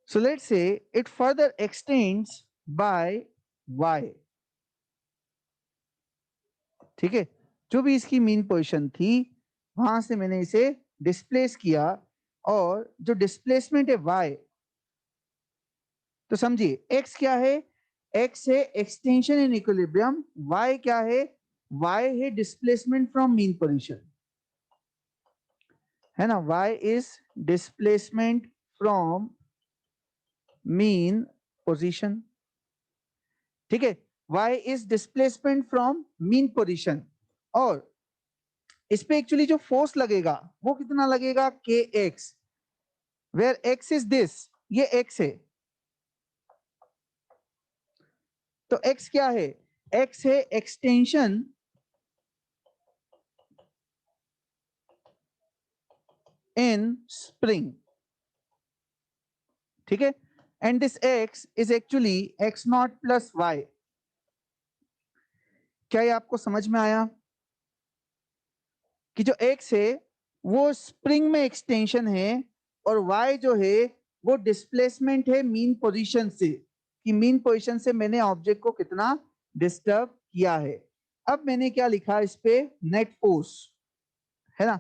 So let's say it further extends by y. ठीक है, जो भी इसकी मीन पोजीशन थी वहां से मैंने इसे डिस्प्लेस किया, और जो डिस्प्लेसमेंट है y, तो समझिए x क्या है, x है एक्सटेंशन इन इक्विलिब्रियम, y क्या है, y है डिस्प्लेसमेंट फ्रॉम मीन पोजीशन, है ना, y is displacement from mean position. ठीक है, y is displacement from mean position, और इस पे एक्चुअली जो फोर्स लगेगा वो कितना लगेगा, kx, where x is this, ये x है। तो x क्या है, x है एक्सटेंशन इन स्प्रिंग। ठीक है, and this x is actually x naught plus y। क्या ये आपको समझ में आया कि जो x है वो स्प्रिंग में एक्सटेंशन है, और y जो है वो डिस्प्लेसमेंट है मीन पोजीशन से, कि मीन पोजीशन से मैंने ऑब्जेक्ट को कितना डिस्टर्ब किया है। अब मैंने क्या लिखा इस पे, नेट फोर्स, है ना,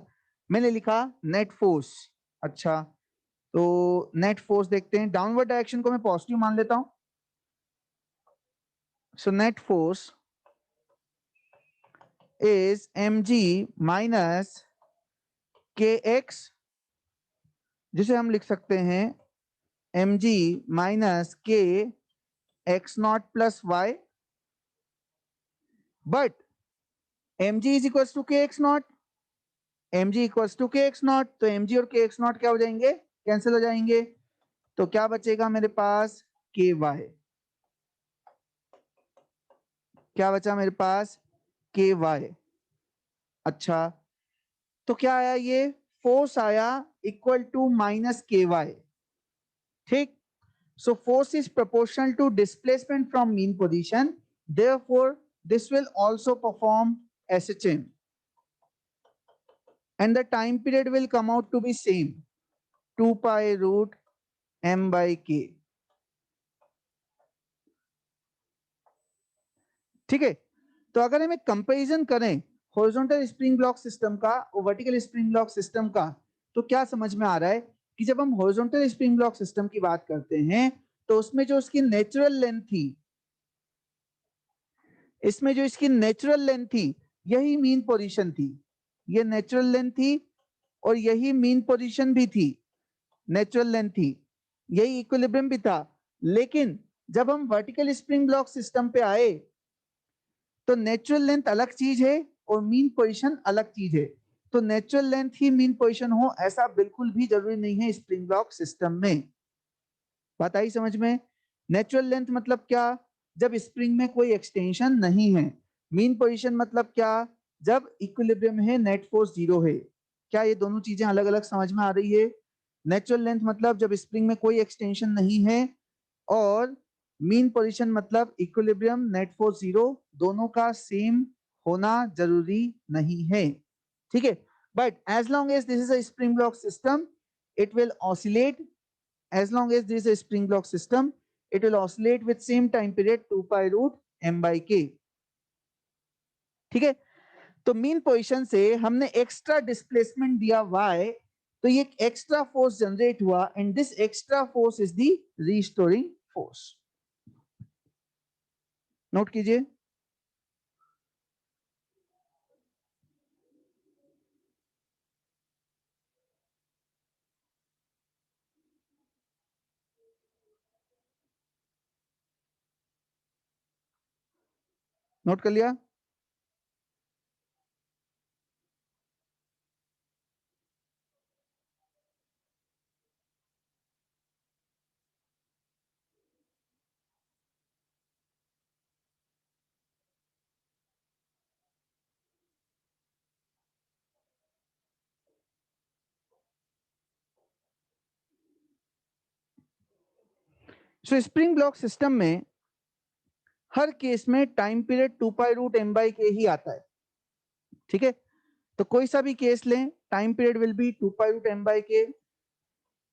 मैंने लिखा नेट फोर्स। अच्छा, तो नेट फोर्स देखते हैं, डाउनवर्ड डायरेक्शन को मैं पॉजिटिव मान लेता हूं। So net force is mg minus kx, जिसे हम लिख सकते हैं mg minus k x naught plus y, but mg is equal to k x naught, mg equal to k x naught, तो mg और के एक्स नॉट क्या हो जाएंगे, कैंसिल हो जाएंगे। तो क्या बचेगा मेरे पास, ky। क्या बचा मेरे पास, ky। अच्छा, तो क्या आया, ये फोर्स आया इक्वल टू माइनस के वाई। ठीक, so force is proportional to displacement from mean position, therefore this will also perform SHM, and the time period will come out to be same, 2 pi root m by k। ठीक है, तो अगर हम एक कंपैरिजन करें हॉरिजॉन्टल स्प्रिंग ब्लॉक सिस्टम का और वर्टिकल स्प्रिंग ब्लॉक सिस्टम का, तो क्या समझ में आ रहा है कि जब हम हॉरिजॉन्टल स्प्रिंग ब्लॉक सिस्टम की बात करते हैं तो उसमें जो उसकी नेचुरल लेंथ थी, इसमें जो इसकी नेचुरल लेंथ थी यही मीन पोजीशन थी, ये नेचुरल लेंथ थी और यही मीन पोजीशन भी थी, नेचुरल लेंथ थी, यही इक्विलिब्रियम भी था। लेकिन जब हम वर्टिकल स्प्रिंग ब्लॉक सिस्टम पे आए तो नेचुरल लेंथ अलग चीज है और मीन पोजीशन अलग चीज है। तो नेचुरल लेंथ ही मीन पोजीशन हो ऐसा बिल्कुल भी जरूरी नहीं है स्प्रिंग ब्लॉक सिस्टम में। बात आई समझ में, नेचुरल लेंथ मतलब क्या, जब स्प्रिंग में कोई एक्सटेंशन नहीं है। मीन पोजीशन मतलब क्या, जब इक्विलिब्रियम है, नेट फोर्स जीरो है। क्या ये दोनों चीजें अलग अलग समझ में आ रही है। नेचुरल लेंथ मतलब जब स्प्रिंग में कोई एक्सटेंशन नहीं है, और मीन पोजीशन मतलब इक्विलिब्रियम, नेट फोर्स जीरो, दोनों का सेम होना जरूरी नहीं है। ठीक है, but as long as this is a spring block system, it will oscillate, as long as this is a spring block system, it will oscillate with same time period 2 pi root m by k। ठीक है, तो मीन पोजीशन से हमने एक्स्ट्रा डिस्प्लेसमेंट दिया y, तो ये एक्स्ट्रा फोर्स जनरेट हुआ and this extra force is the restoring force. Note कीजिए। नोट कर लिया। सो स्प्रिंग ब्लॉक सिस्टम में हर केस में time period 2 pi root m by k ही आता है। ठीक है, तो कोई सा भी केस लें, time period will be 2 pi root m by k.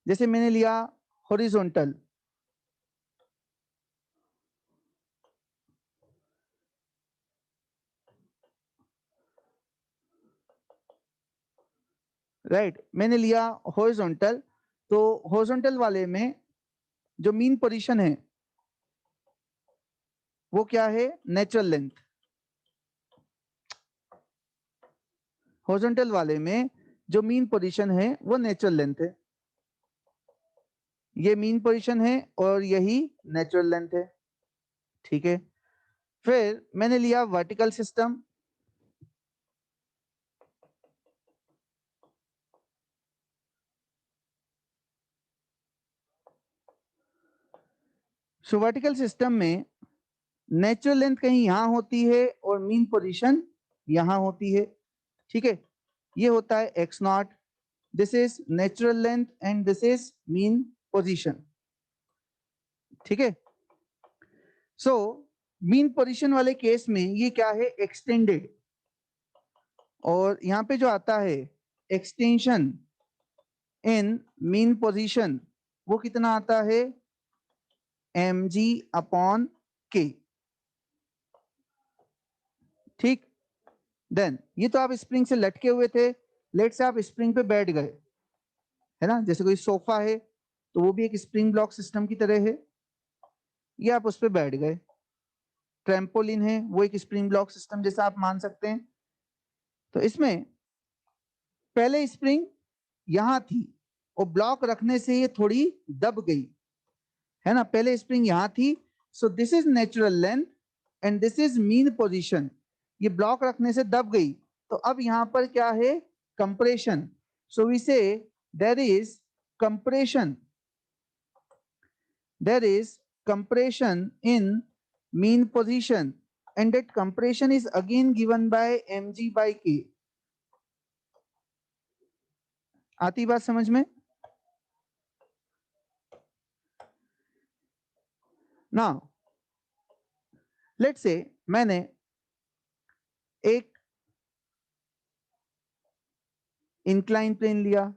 जैसे मैंने लिया हॉरिजॉन्टल, राइट, मैंने लिया हॉरिजॉन्टल, तो हॉरिजॉन्टल वाले में जो मीन पोजीशन है वो क्या है, नेचुरल लेंथ। हॉरिजॉन्टल वाले में जो मीन पोजीशन है वो नेचुरल लेंथ है। ये मीन पोजीशन है और यही नेचुरल लेंथ है। ठीक है, फिर मैंने लिया वर्टिकल सिस्टम। सो वर्टिकल सिस्टम में नेचुरल लेंथ कहीं यहां होती है और मीन पोजीशन यहां होती है। ठीक है, ये होता है x not, this is natural length and this is mean position. ठीक है, सो मीन पोजीशन वाले केस में ये क्या है, एक्सटेंडेड, और यहां पे जो आता है एक्सटेंशन इन मीन पोजीशन वो कितना आता है, mg अपॉन k। ठीक, देन ये तो आप स्प्रिंग से लटके हुए थे, लेट से आप स्प्रिंग पे बैठ गए, है ना, जैसे कोई सोफा है तो वो भी एक स्प्रिंग ब्लॉक सिस्टम की तरह है, ये आप उस पर बैठ गए। ट्रैम्पोलिन है वो एक स्प्रिंग ब्लॉक सिस्टम जैसा आप मान सकते हैं। तो इसमें पहले स्प्रिंग यहां थी और ब्लॉक रखने से ये थोड़ी दब गई, है ना, पहले स्प्रिंग यहां थी। So this is natural length and this is mean position, ये ब्लॉक रखने से दब गई। तो अब यहां पर क्या है, compression. So we say there is compression, there is compression in mean position and that compression is again given by mg by k। आती बात समझ में? now let's say मैंने एक इंक्लाइन प्लेन लिया,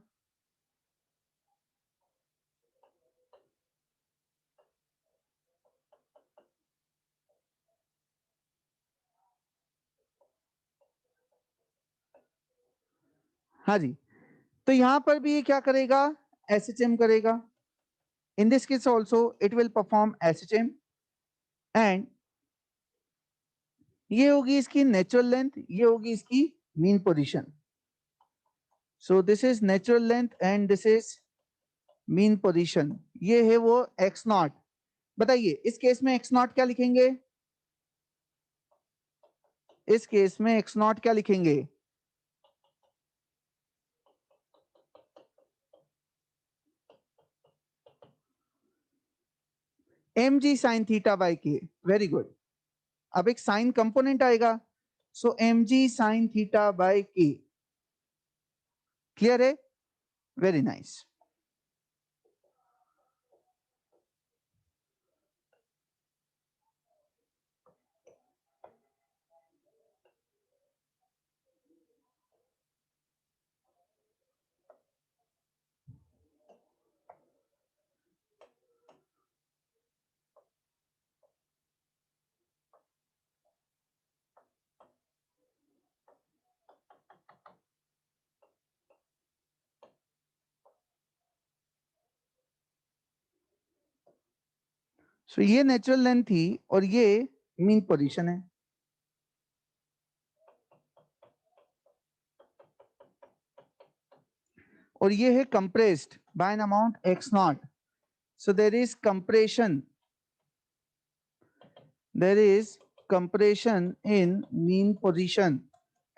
हाँ जी, तो यहां पर भी ये क्या करेगा, SHM करेगा। in this case also it will perform SHM and ये होगी इसकी नेचुरल लेंथ, ये होगी इसकी mean position. So this is natural length and this is mean position, ये है वो एक्स नॉट। बताइए इस केस में एक्स नॉट क्या लिखेंगे, इस केस में एक्स नॉट क्या लिखेंगे, m g sine theta by k. Very good, अब एक साइन कंपोनेंट आएगा, so m g sine theta by k. Clear है, वेरी नाइस। सो ये नेचुरल लेंथ थी और ये मीन पोजीशन है। और ये है compressed by an amount x naught. So there is compression, there is compression in mean position,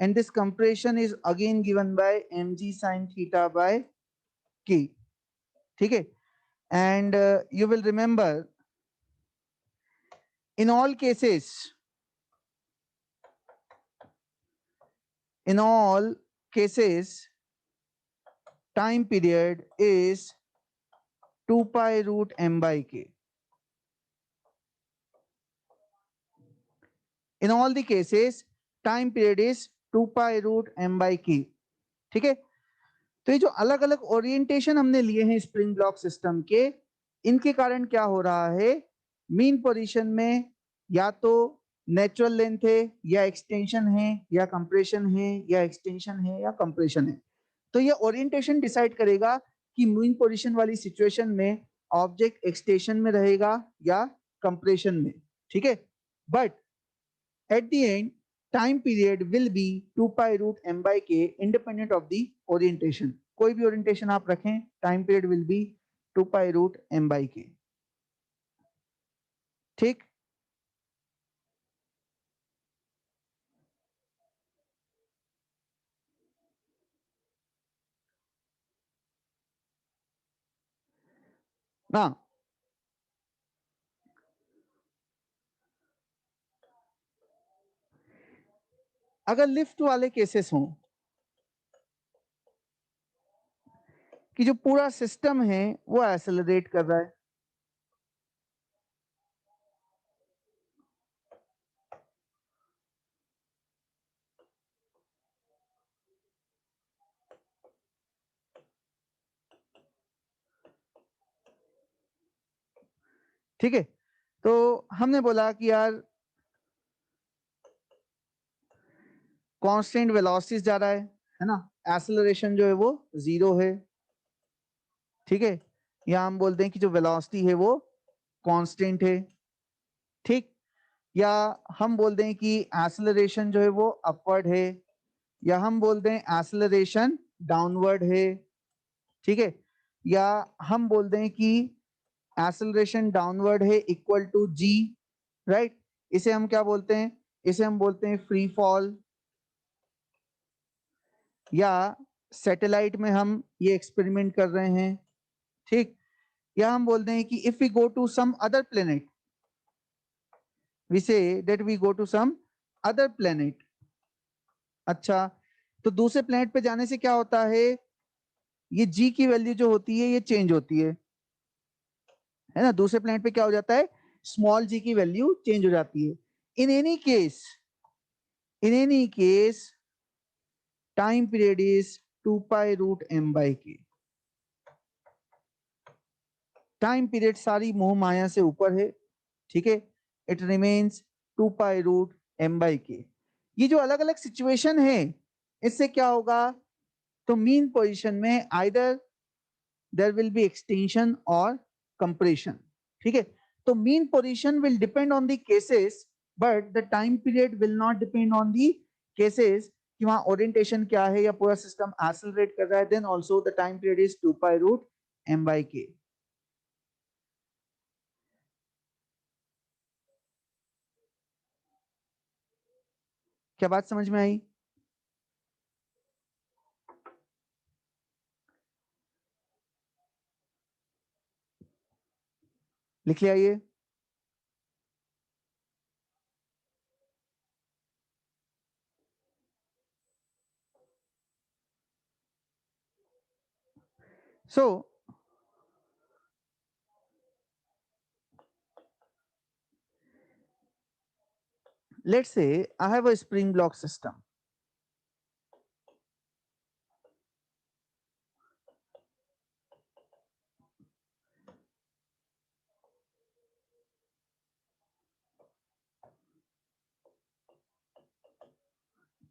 and this compression is again given by mg sin theta by k. ठीक है, and you will remember in all cases time period is 2 pi root m by k. In all the cases time period is 2 pi root m by k. ठीक है, तो ये जो अलग अलग ओरिएंटेशन हमने लिए हैं स्प्रिंग ब्लॉक सिस्टम के, इनके कारण क्या हो रहा है, मीन पोजीशन में या तो नेचुरल लेंथ है या एक्सटेंशन है या कंप्रेशन है या एक्सटेंशन है या कंप्रेशन है। तो ये ओरिएंटेशन डिसाइड करेगा कि मीन पोजीशन वाली सिचुएशन में ऑब्जेक्ट एक्सटेंशन में रहेगा या कंप्रेशन में। ठीक है, but at the end time period will be 2 pi root m by k independent of the orientation. कोई भी orientation आप रखें, time period will be 2 pi root m by k. ठीक, ना अगर लिफ्ट वाले केसेस हों कि जो पूरा सिस्टम है वो एक्सेलरेट कर रहा है, ठीक है, तो हमने बोला कि यार कांस्टेंट वेलोसिटी जा रहा है ना, एक्सेलरेशन जो है वो 0 है। ठीक है, या हम बोलते हैं कि जो वेलोसिटी है वो कांस्टेंट है। ठीक, या हम बोलते हैं कि एक्सेलरेशन जो है वो अपवर्ड है, या हम बोलते हैं एक्सेलरेशन डाउनवर्ड है। ठीक है, या हम बोलते हैं कि एक्सेलरेशन डाउनवर्ड है इक्वल टू जी, राइट। इसे हम क्या बोलते हैं, इसे हम बोलते हैं फ्री फॉल। या सैटेलाइट में हम ये एक्सपेरिमेंट कर रहे हैं। ठीक, या हम बोलते हैं कि if we go to some other planet, we say that we go to some other planet. अच्छा, तो दूसरे प्लेनेट पे जाने से क्या होता है, ये जी की वैल्यू जो होती है ये चेंज होती है ना। दूसरे प्लेनेट पे क्या हो जाता है, स्मॉल जी की वैल्यू चेंज हो जाती है। In any case time period is 2 pi root m by k। Time period सारी मोह माया से ऊपर है। ठीक है, it remains 2 pi root m by k। ये जो अलग अलग सिचुएशन है इससे क्या होगा, तो मीन पोजीशन में either there will be extension और कंप्रेशन। ठीक है, तो mean position will depend on the cases but the time period will not depend on the cases कि वहां ओरिएंटेशन क्या है या पूरा सिस्टम एक्सेलरेट कर रहा है। Then also the time period is 2 pi root m by k। क्या बात समझ में आई? लिख लिया ये। So let's say I have a spring block system.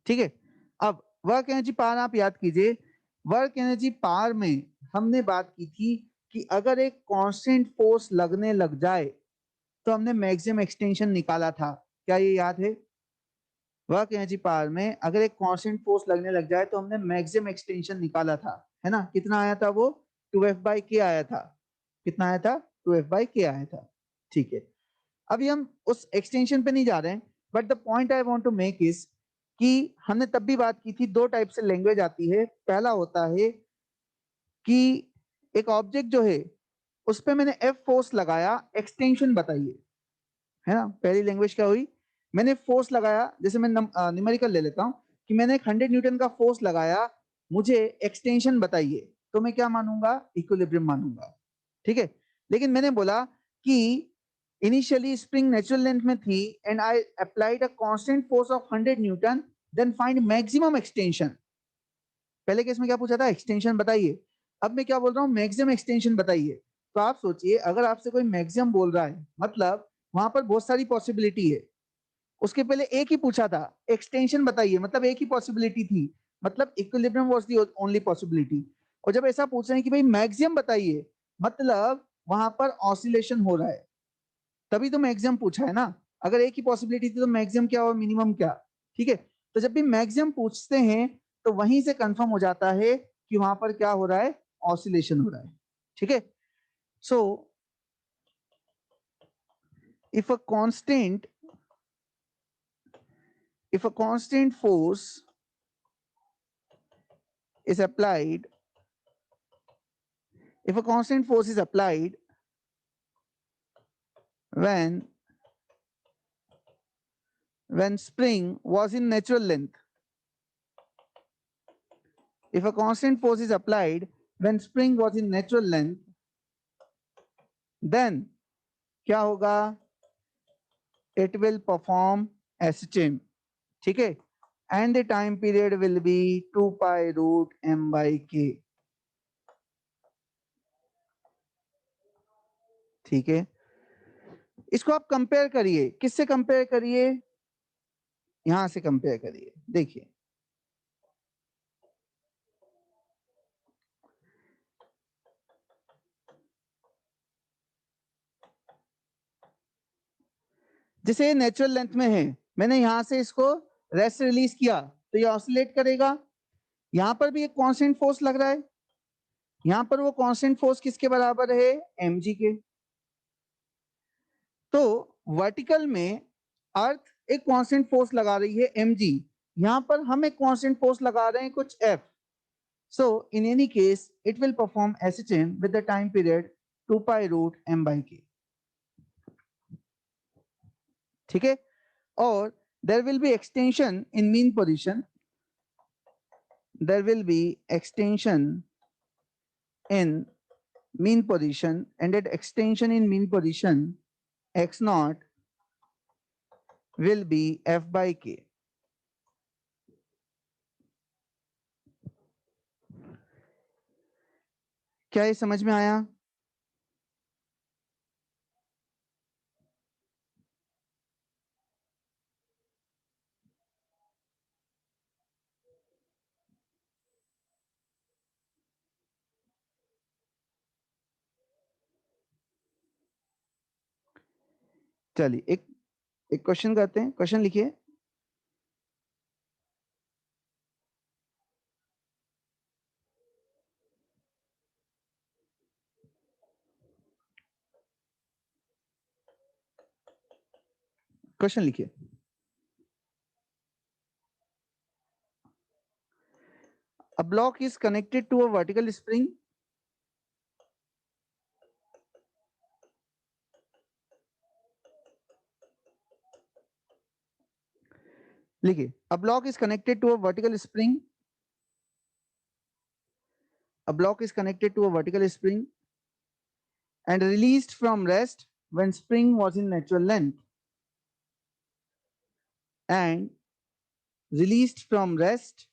ठीक है, अब वर्क एनर्जी पावर आप याद कीजिए, वर्क एनर्जी पावर में हमने बात की थी कि अगर एक कांस्टेंट फोर्स लगने लग जाए तो हमने मैक्सिमम एक्सटेंशन निकाला था, क्या ये याद है? वर्क एनर्जी पावर में अगर एक कांस्टेंट फोर्स लगने लग जाए तो हमने मैक्सिमम एक्सटेंशन निकाला था, है ना? कितना आया था वो? 2F/k आया था। कितना आया था? 2F/k आया था। ठीक है, अभी हम उस एक्सटेंशन पे नहीं जा रहे हैं, but the point I want to make is कि हमने तब भी बात की थी, दो टाइप से लैंग्वेज आती है। पहला होता है कि एक ऑब्जेक्ट जो है उस पे मैंने एफ फोर्स लगाया, एक्सटेंशन बताइए, है ना? पहली लैंग्वेज क्या हुई? मैंने फोर्स लगाया, जैसे मैं न्यूमेरिकल ले लेता हूं कि मैंने एक 100 न्यूटन का फोर्स लगाया, मुझे एक्सटेंशन बताइए, तो मैं क्या मानूंगा? इक्विलिब्रियम मानूंगा, ठीक है। लेकिन मैंने बोला कि इनिशियली स्प्रिंग नेचुरल लेंथ में थी and I applied a constant force of 100 newton, then find maximum extension. पहले केस में क्या पूछा था? एक्सटेंशन बताइए। अब मैं क्या बोल रहा हूँ? मैक्सिमम एक्सटेंशन बताइए। तो आप सोचिए, अगर आपसे कोई मैक्सिमम बोल रहा है, मतलब वहां पर बहुत सारी पॉसिबिलिटी है। उसके पहले एक ही पूछा था, एक्सटेंशन बताइए, मतलब एक ही पॉसिबिलिटी थी, मतलब equilibrium was the only possibility. और जब ऐसा पूछ रहे हैं कि भाई मैक्सिमम बताइए, मतलब वहां पर ऑसिलेशन हो रहा है, तभी तो मैक्सिमम पूछा है ना। अगर एक ही पॉसिबिलिटी थी तो मैक्सिमम क्या और मिनिमम क्या? ठीक है, तो जब भी मैक्सिमम पूछते हैं तो वहीं से कंफर्म हो जाता है कि वहां पर क्या हो रहा है? ऑसिलेशन हो रहा है, ठीक है। So if a constant if a constant force is applied if a constant force is applied when spring was in natural length, if a constant force is applied when spring was in natural length, then क्या होगा? it will perform SHM, ठीक है, and the time period will be 2 pi root m by k, ठीक है। इसको आप कंपेयर करिए, किससे कंपेयर करिए? यहां से कंपेयर करिए, देखिए जैसे नेचुरल लेंथ में है, मैंने यहां से इसको रेस्ट रिलीज किया तो ये ऑसिलेट करेगा। यहां पर भी एक कांस्टेंट फोर्स लग रहा है, यहां पर वो कांस्टेंट फोर्स किसके बराबर है? mg के। तो वर्टिकल में अर्थ एक कांस्टेंट फोर्स लगा रही है mg, यहां पर हम एक कांस्टेंट फोर्स लगा रहे हैं कुछ f। so in any case it will perform SHM with the time period 2 pi root m by k, ठीक है। और there will be extension in mean position, there will be extension in mean position, and that extension in mean position x naught will be f by k। क्या ये समझ में आया? चलिए एक एक क्वेश्चन करते हैं, क्वेश्चन लिखिए। क्वेश्चन लिखिए। A block is connected to a vertical spring. लिखिए, a block is connected to a vertical spring. A block is connected to a vertical spring and released from rest when spring was in natural length, and released from rest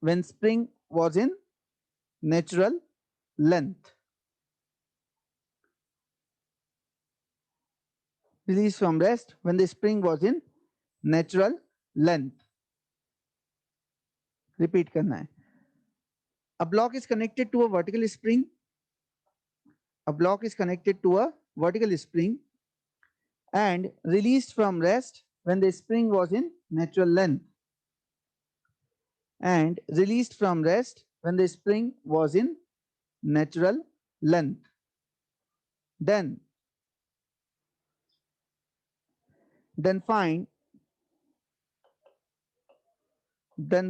when spring was in natural length. Released from rest when the spring was in natural length. Repeat करना है। A block is connected to a vertical spring. A block is connected to a vertical spring and released from rest when the spring was in natural length. And released from rest when the spring was in natural length. Then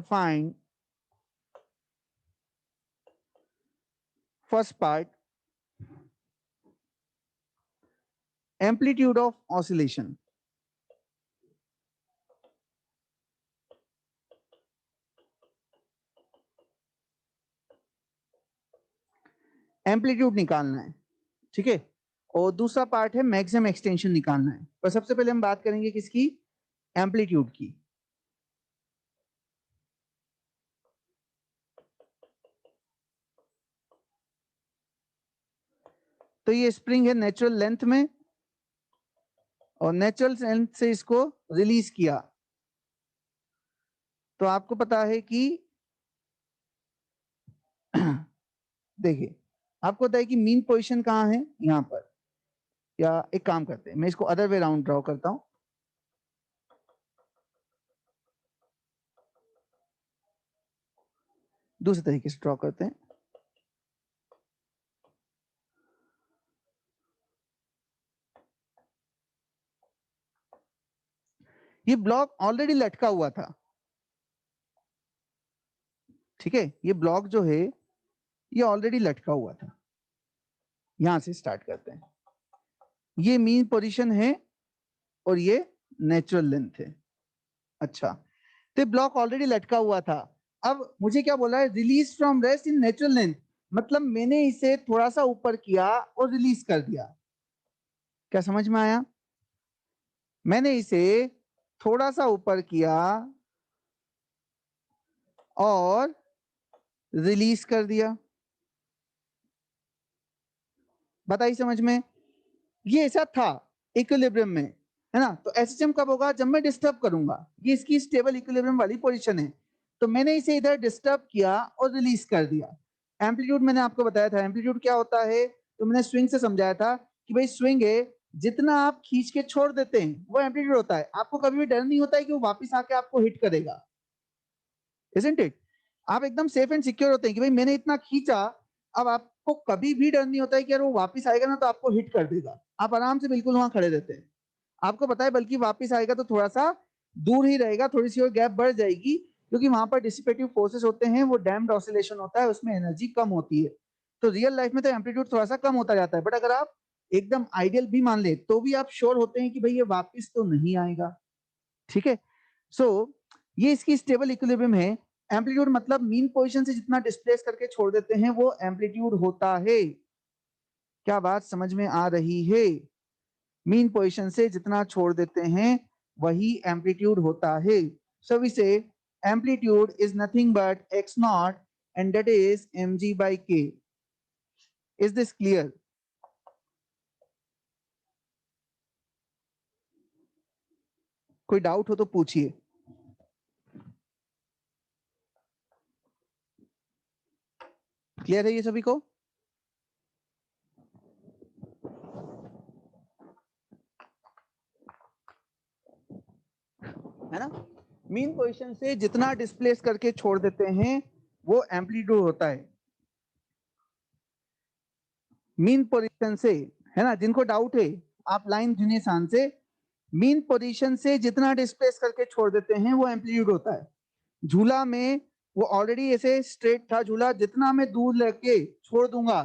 find first part, amplitude of oscillation. Amplitude निकालना है, ठीक है। और दूसरा पार्ट है मैक्सिमम एक्सटेंशन निकालना है। पर सबसे पहले हम बात करेंगे किसकी? एम्पलीट्यूड की। तो ये स्प्रिंग है नेचुरल लेंथ में और नेचुरल लेंथ से इसको रिलीज किया। तो आपको पता है कि देखिए, आपको पता है कि मीन पोजीशन कहाँ है? यहां पर। या एक काम करते हैं, मैं इसको अदर वे राउंड ड्रॉ करता हूं। दूसरे तरीके से ड्रॉ करते हैं। ये ब्लॉक ऑलरेडी लटका हुआ था, ठीक है। ये ब्लॉक जो है ये ऑलरेडी लटका हुआ था। यहां से स्टार्ट करते हैं। ये मीन पोजीशन है और ये नेचुरल लेंथ है। अच्छा, तो ब्लॉक ऑलरेडी लटका हुआ था। अब मुझे क्या बोला है? Release from rest in natural length. मतलब मैंने इसे थोड़ा सा ऊपर किया और रिलीज कर दिया। क्या समझ में आया? मैंने इसे थोड़ा सा ऊपर किया और रिलीज कर दिया। बताइए समझ में? ये ऐसा था इक्विलिब्रियम में, है ना। तो एसएचएम कब होगा? जब मैं डिस्टर्ब करूंगा। ये इसकी स्टेबल इक्विलिब्रियम वाली पोजीशन है। तो मैंने इसे इधर डिस्टर्ब किया और रिलीज कर दिया। एम्पलीट्यूड मैंने आपको बताया था। एम्पलीट्यूड क्या होता है? तो मैंने स्विंग से समझाया था कि भाई स्विंग है, जितना आप खींच के छोड़ देते हैं वो एम्पलीट्यूड होता है। आपको कभी भी डर नहीं होता है कि वो वापस आके आपको हिट करेगा, isn't it? आप एकदम सेफ एंड सिक्योर होते हैं कि भाई मैंने इतना खींचा। अब आपको कभी भी डर नहीं होता है कि यार वो वापस आएगा ना तो आपको हिट कर देगा। आप आराम से बिल्कुल वहां खड़े रहते हैं। आपको पता है बल्कि वापस आएगा तो थोड़ा सा दूर ही रहेगा, थोड़ी सी और गैप बढ़ जाएगी, क्योंकि वहां पर डिसिपेटिव फोर्सेस होते हैं, वो डैम्प्ड ऑसिलेशन होता है, उसमें एनर्जी कम होती है। तो रियल लाइफ में तो एम्पलीट्यूड थोड़ा सा कम होता जाता है, बट अगर आप एकदम आइडियल भी मान ले तो भी आप श्योर होते हैं कि भाई ये वापस तो नहीं आएगा, ठीक है। सो ये इसकी स्टेबल इक्विलिब्रियम है। एम्पलीट्यूड मतलब मीन पोजीशन से जितना डिस्प्लेस करके छोड़ देते हैं वो एम्पलीट्यूड होता है। क्या बात समझ में आ रही है? मीन पोजीशन से जितना छोड़ देते हैं वही एम्पलीट्यूड होता है। सो वी से amplitude is nothing but x not and that is mg by k। Is this clear? कोई डाउट हो तो पूछिए। क्लियर है ये सभी को? है ना। मीन पोजीशन से जितना डिस्प्लेस करके छोड़ देते हैं वो एम्पलीट्यूड होता है। मीन पोजीशन से, है ना, जिनको डाउट है आप लाइन जुने शान से, मीन पोजीशन से जितना डिस्प्लेस करके छोड़ देते हैं वो एम्पलीट्यूड होता है। झूला में वो ऑलरेडी ऐसे स्ट्रेट था झूला, जितना मैं दूर लेके छोड़ दूंगा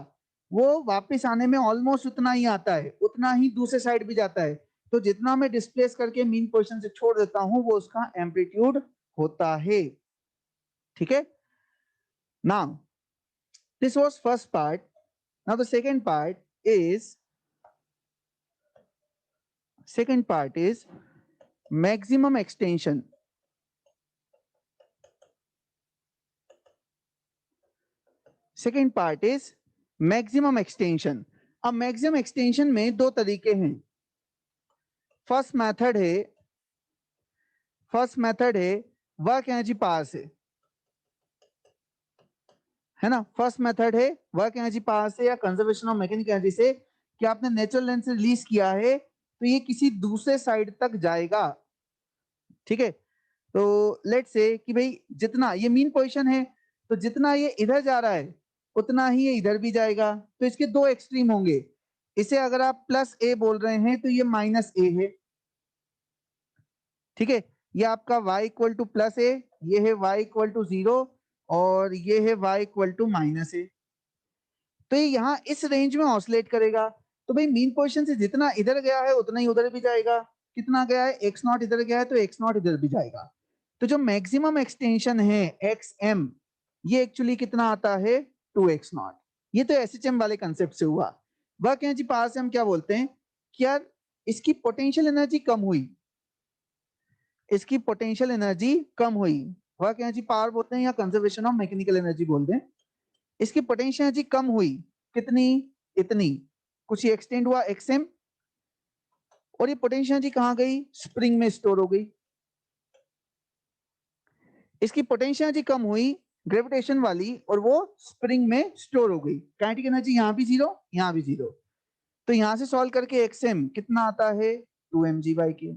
वो वापस आने में ऑलमोस्ट उतना ही आता है, उतना ही दूसरे साइड भी जाता है। तो जितना मैं डिस्प्लेस करके मीन पोजीशन से छोड़ देता हूं वो उसका एम्पलीट्यूड होता है, ठीक है। Now this was first part. Now the second part is maximum extension. Second part is maximum extension. अब मैक्सिमम एक्सटेंशन में दो तरीके हैं। फर्स्ट मेथड है वर्क एनर्जी पावर से, है ना। फर्स्ट मेथड है वर्क एनर्जी पावर से या कंजर्वेशन ऑफ मैकेनिकल एनर्जी से, कि आपने नेचुरल लेंथ से रिलीज किया है तो ये किसी दूसरे साइड तक जाएगा। ठीक है, तो लेट्स से कि भाई जितना ये मीन पोजीशन है, तो जितना ये इधर जा रहा है उतना ही ये इधर भी जाएगा, तो इसके दो एक्सट्रीम होंगे। इसे अगर आप प्लस ए बोल रहे हैं तो ये माइनस ए है। ठीक है, ये आपका y इक्वल टू प्लस ए, ये है y इक्वल टू 0 और ये है y इक्वल टू माइनस ए। तो ये यहाँ इस रेंज में ऑसिलेट करेगा। तो भाई मीन पोजीशन से जितना इधर गया है उतना ही उधर भी जाएगा। कितना गया है, एक्स नॉट इधर गया है तो एक्स नॉट इधर भी जाएगा। तो जो मैक्सिमम एक्सटेंशन है एक्स एम, ये एक्चुअली कितना आता है 2x नॉट। ये तो एसएचएम वाले कंसेप्ट से हुआ। वर्क एनर्जी पावर से हम क्या बोलते हैं कि यार इसकी पोटेंशियल एनर्जी कम हुई, इसकी पोटेंशियल एनर्जी कम हुई, वर्क एनर्जी पावर बोलते हैं या कंजर्वेशन ऑफ मैकेनिकल एनर्जी बोलते हैं। इसकी पोटेंशियल एनर्जी कम हुई, कितनी, इतनी, कुछ ही एक्सटेंड हुआ एक्सएम, और ये पोटेंशियल एनर्जी कहां गई, स्प्रिंग में स्टोर हो गई। इसकी पोटेंशियल एनर्जी कम हुई ग्रेविटेशन वाली और वो स्प्रिंग में स्टोर हो गई। काइनेटिक एनर्जी यहाँ भी 0, यहाँ भी 0। तो यहां से सॉल्व करके एक्सएम कितना आता है 2mg/k।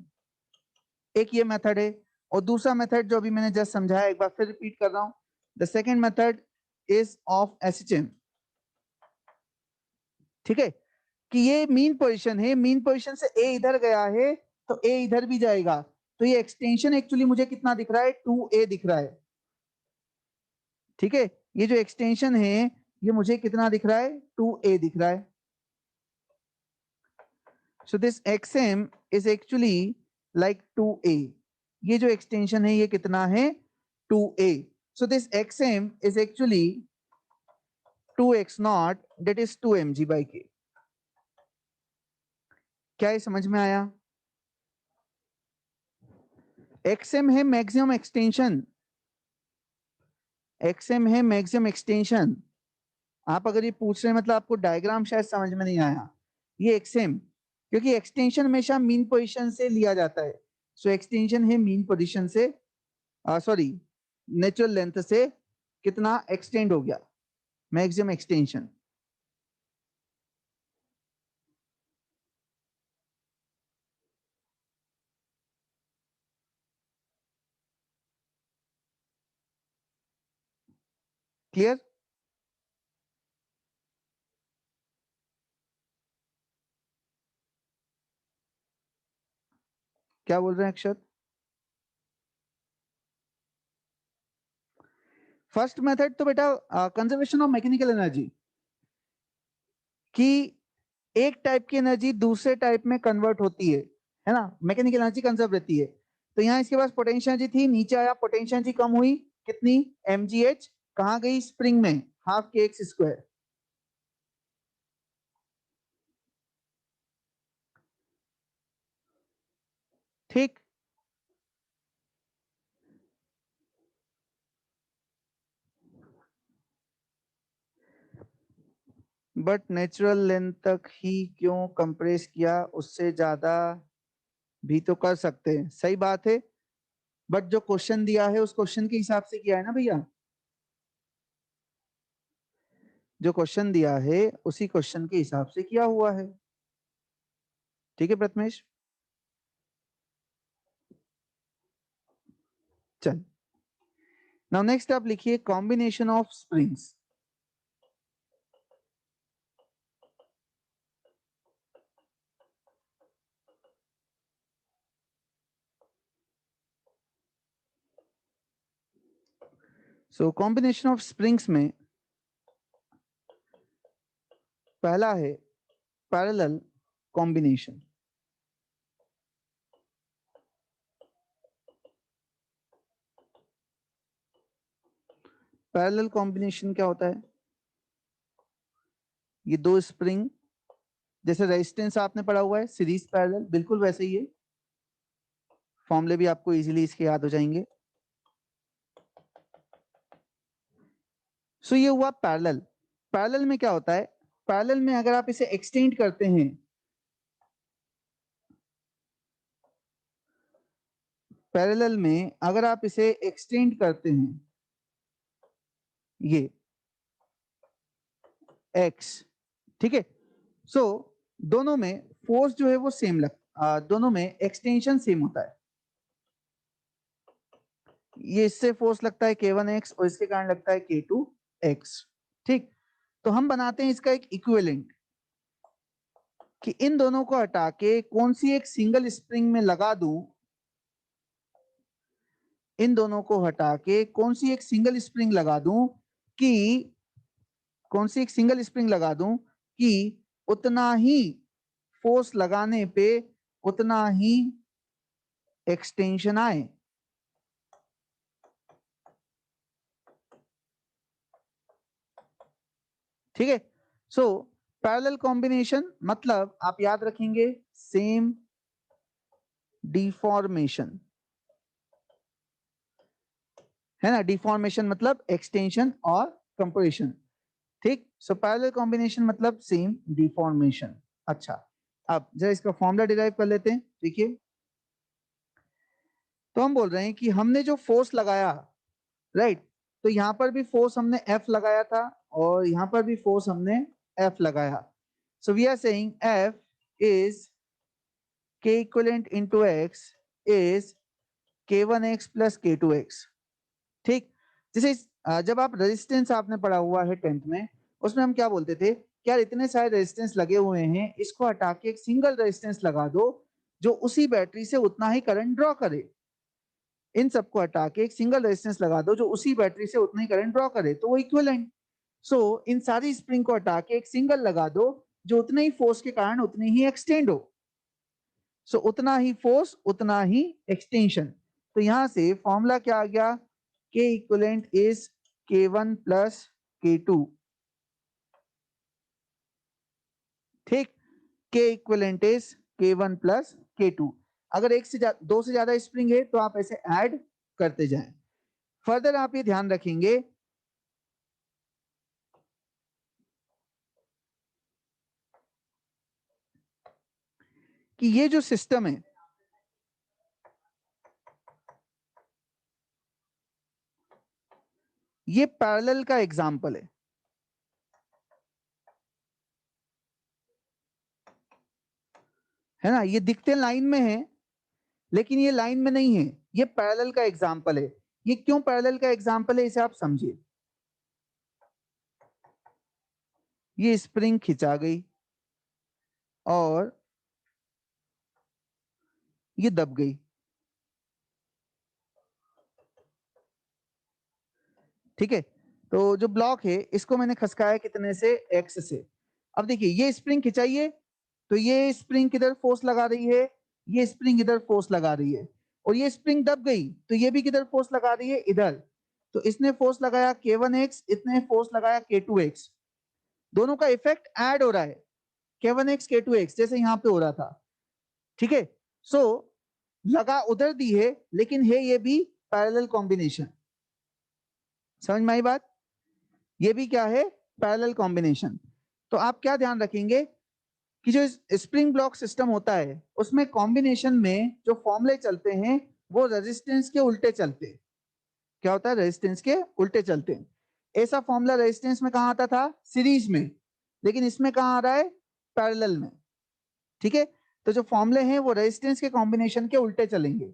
एक ये मेथड है, और दूसरा मेथड जो अभी मैंने जस्ट समझाया एक बार फिर रिपीट कर रहा हूं, the second method is of SHM. ठीक है, कि ये मीन पोजीशन है, मीन पोजीशन से ए इधर गया है तो ए इधर भी जाएगा। तो ये एक्सटेंशन एक्चुअली मुझे कितना दिख रहा है 2a दिख रहा है। ठीक है, ये जो एक्सटेंशन है ये मुझे कितना दिख रहा है 2a दिख रहा है। So this xm is actually like 2a। ये जो एक्सटेंशन है ये कितना है 2a। So this xm is actually 2x not, that is 2mg/k। क्या ये समझ में आया? xm है मैक्सिमम एक्सटेंशन, xm है मैक्सिमम एक्सटेंशन। आप अगर ये पूछ रहे हैं मतलब आपको डायग्राम शायद समझ में नहीं आया। ये xm, क्योंकि एक्सटेंशन हमेशा मीन पोजीशन से लिया जाता है। सो एक्सटेंशन है मीन पोजीशन से, सॉरी नेचुरल लेंथ से कितना एक्सटेंड हो गया, मैक्सिमम एक्सटेंशन। क्लियर? क्या बोल रहे हैं अक्षत? फर्स्ट मेथड तो बेटा कंजर्वेशन ऑफ मैकेनिकल एनर्जी, कि एक टाइप की एनर्जी दूसरे टाइप में कन्वर्ट होती है ना, मैकेनिकल एनर्जी कंजर्व रहती है। तो यहाँ इसके पास पोटेंशियल एनर्जी थी, नीचे आया पोटेंशियल एनर्जी कम हुई, कितनी mgh, कहाँ गई स्प्रिंग में, हाफ kx²। ठीक, बट नेचुरल लेंथ तक ही क्यों कंप्रेस किया, उससे ज्यादा भी तो कर सकते हैं। सही बात है, बट जो क्वेश्चन दिया है उस क्वेश्चन के हिसाब से किया है ना भैया। जो क्वेश्चन दिया है उसी क्वेश्चन के हिसाब से किया हुआ है। ठीक है प्रथमेश, चल नाउ नेक्स्ट आप लिखिए combination of springs. So combination of springs में पहला है पैरेलल कॉम्बिनेशन। पैरेलल कॉम्बिनेशन क्या होता है, ये दो स्प्रिंग, जैसे रेजिस्टेंस आपने पढ़ा हुआ है सीरीज पैरेलल, बिल्कुल वैसे ही है। फॉर्मूले भी आपको इजीली इसके याद हो जाएंगे। सो ये हुआ पैरेलल। पैरेलल में क्या होता है, पैरेलल में अगर आप इसे एक्सटेंड करते हैं, पैरेलल में अगर आप इसे एक्सटेंड करते हैं, ये एक्स, ठीक है। सो दोनों में फोर्स जो है वो सेम दोनों में एक्सटेंशन सेम होता है। ये इससे फोर्स लगता है k1x और इसके कारण लगता है k2x, ठीक। तो हम बनाते हैं इसका एक इक्विवेलेंट कि इन दोनों को हटा के कौन सी एक सिंगल स्प्रिंग में लगा दूं, इन दोनों को हटा के कौन सी एक सिंगल स्प्रिंग लगा दूं कि कौन सी एक सिंगल स्प्रिंग लगा दूं कि उतना ही फोर्स लगाने पे उतना ही एक्सटेंशन आए। ठीक है। सो पैरेलल कॉम्बिनेशन मतलब आप याद रखेंगे सेम डिफॉर्मेशन, है ना। डिफॉर्मेशन मतलब एक्सटेंशन और कंप्रेशन, ठीक। सो पैरेलल कॉम्बिनेशन मतलब सेम डिफॉर्मेशन। अच्छा, अब जरा इसका फॉर्मूला डिराइव कर लेते हैं। देखिए, तो हम बोल रहे हैं कि हमने जो फोर्स लगाया, राइट, तो यहां पर भी फोर्स हमने F लगाया था और यहां पर भी फोर्स हमने F लगाया। So we are saying F is K equivalent into X is K1x plus K2x, ठीक। जैसे जब आप रेजिस्टेंस आपने पढ़ा हुआ है 10th में, उसमें हम क्या बोलते थे कि यार इतने सारे रेजिस्टेंस लगे हुए हैं, इसको हटा के एक सिंगल रेजिस्टेंस लगा दो जो उसी बैटरी से उतना ही करंट ड्रॉ करे। इन सबको हटा के एक सिंगल रेजिस्टेंस लगा दो जो उसी बैटरी से उतना ही करंट ड्रॉ करे, तो वो इक्विवेलेंट। सो इन सारी स्प्रिंग को हटा के एक सिंगल लगा दो जो उतने ही फोर्स के कारण उतनी ही एक्सटेंड हो। सो उतना ही फोर्स उतना ही एक्सटेंशन। तो यहां से फॉर्मूला क्या आ गया, K equivalent is K1 plus K2, ठीक। K equivalent is K1 plus K2। अगर एक से दो से ज्यादा स्प्रिंग है तो आप ऐसे ऐड करते जाएं। फर्दर आप ये ध्यान रखेंगे कि ये जो सिस्टम है, ये पैरेलल का एग्जाम्पल है ना। ये दिखते लाइन में है लेकिन ये लाइन में नहीं है, ये पैरेलल का एग्जाम्पल है। ये क्यों पैरेलल का एग्जाम्पल है इसे आप समझिए। ये स्प्रिंग खिंचा गई और ये दब गई, ठीक है। तो जो ब्लॉक है इसको मैंने खसकाया कितने से, x से। अब देखिए ये स्प्रिंग खिंचाइए तो ये स्प्रिंग किधर फोर्स लगा रही है, ये स्प्रिंग इधर फोर्स लगा रही है। और ये स्प्रिंग दब गई तो ये भी किधर फोर्स लगा रही है, इधर। तो इसने फोर्स लगाया K1x, इसने फोर्स लगाया K2x। दोनों का इफेक्ट ऐड हो रहा है, K1x K2x जैसे यहाँ पे हो रहा था, ठीक है। सो लगा उधर दी है लेकिन है ये भी पैरेलल कॉम्बिनेशन। समझ में आई बात। ये भी क्या है, पैरेलल कॉम्बिनेशन। तो आप क्या ध्यान रखेंगे कि जो स्प्रिंग ब्लॉक सिस्टम होता है उसमें कॉम्बिनेशन में जो फॉर्मूले चलते हैं वो रेजिस्टेंस के उल्टे चलते हैं। क्या होता है, रेजिस्टेंस के उल्टे चलते हैं। ऐसा फॉर्मूला रेजिस्टेंस में कहां आता था, सीरीज में, लेकिन इसमें कहां आ रहा है, पैरेलल में, ठीक है। तो जो फॉर्मूले हैं वो रेजिस्टेंस के कॉम्बिनेशन के उल्टे चलेंगे।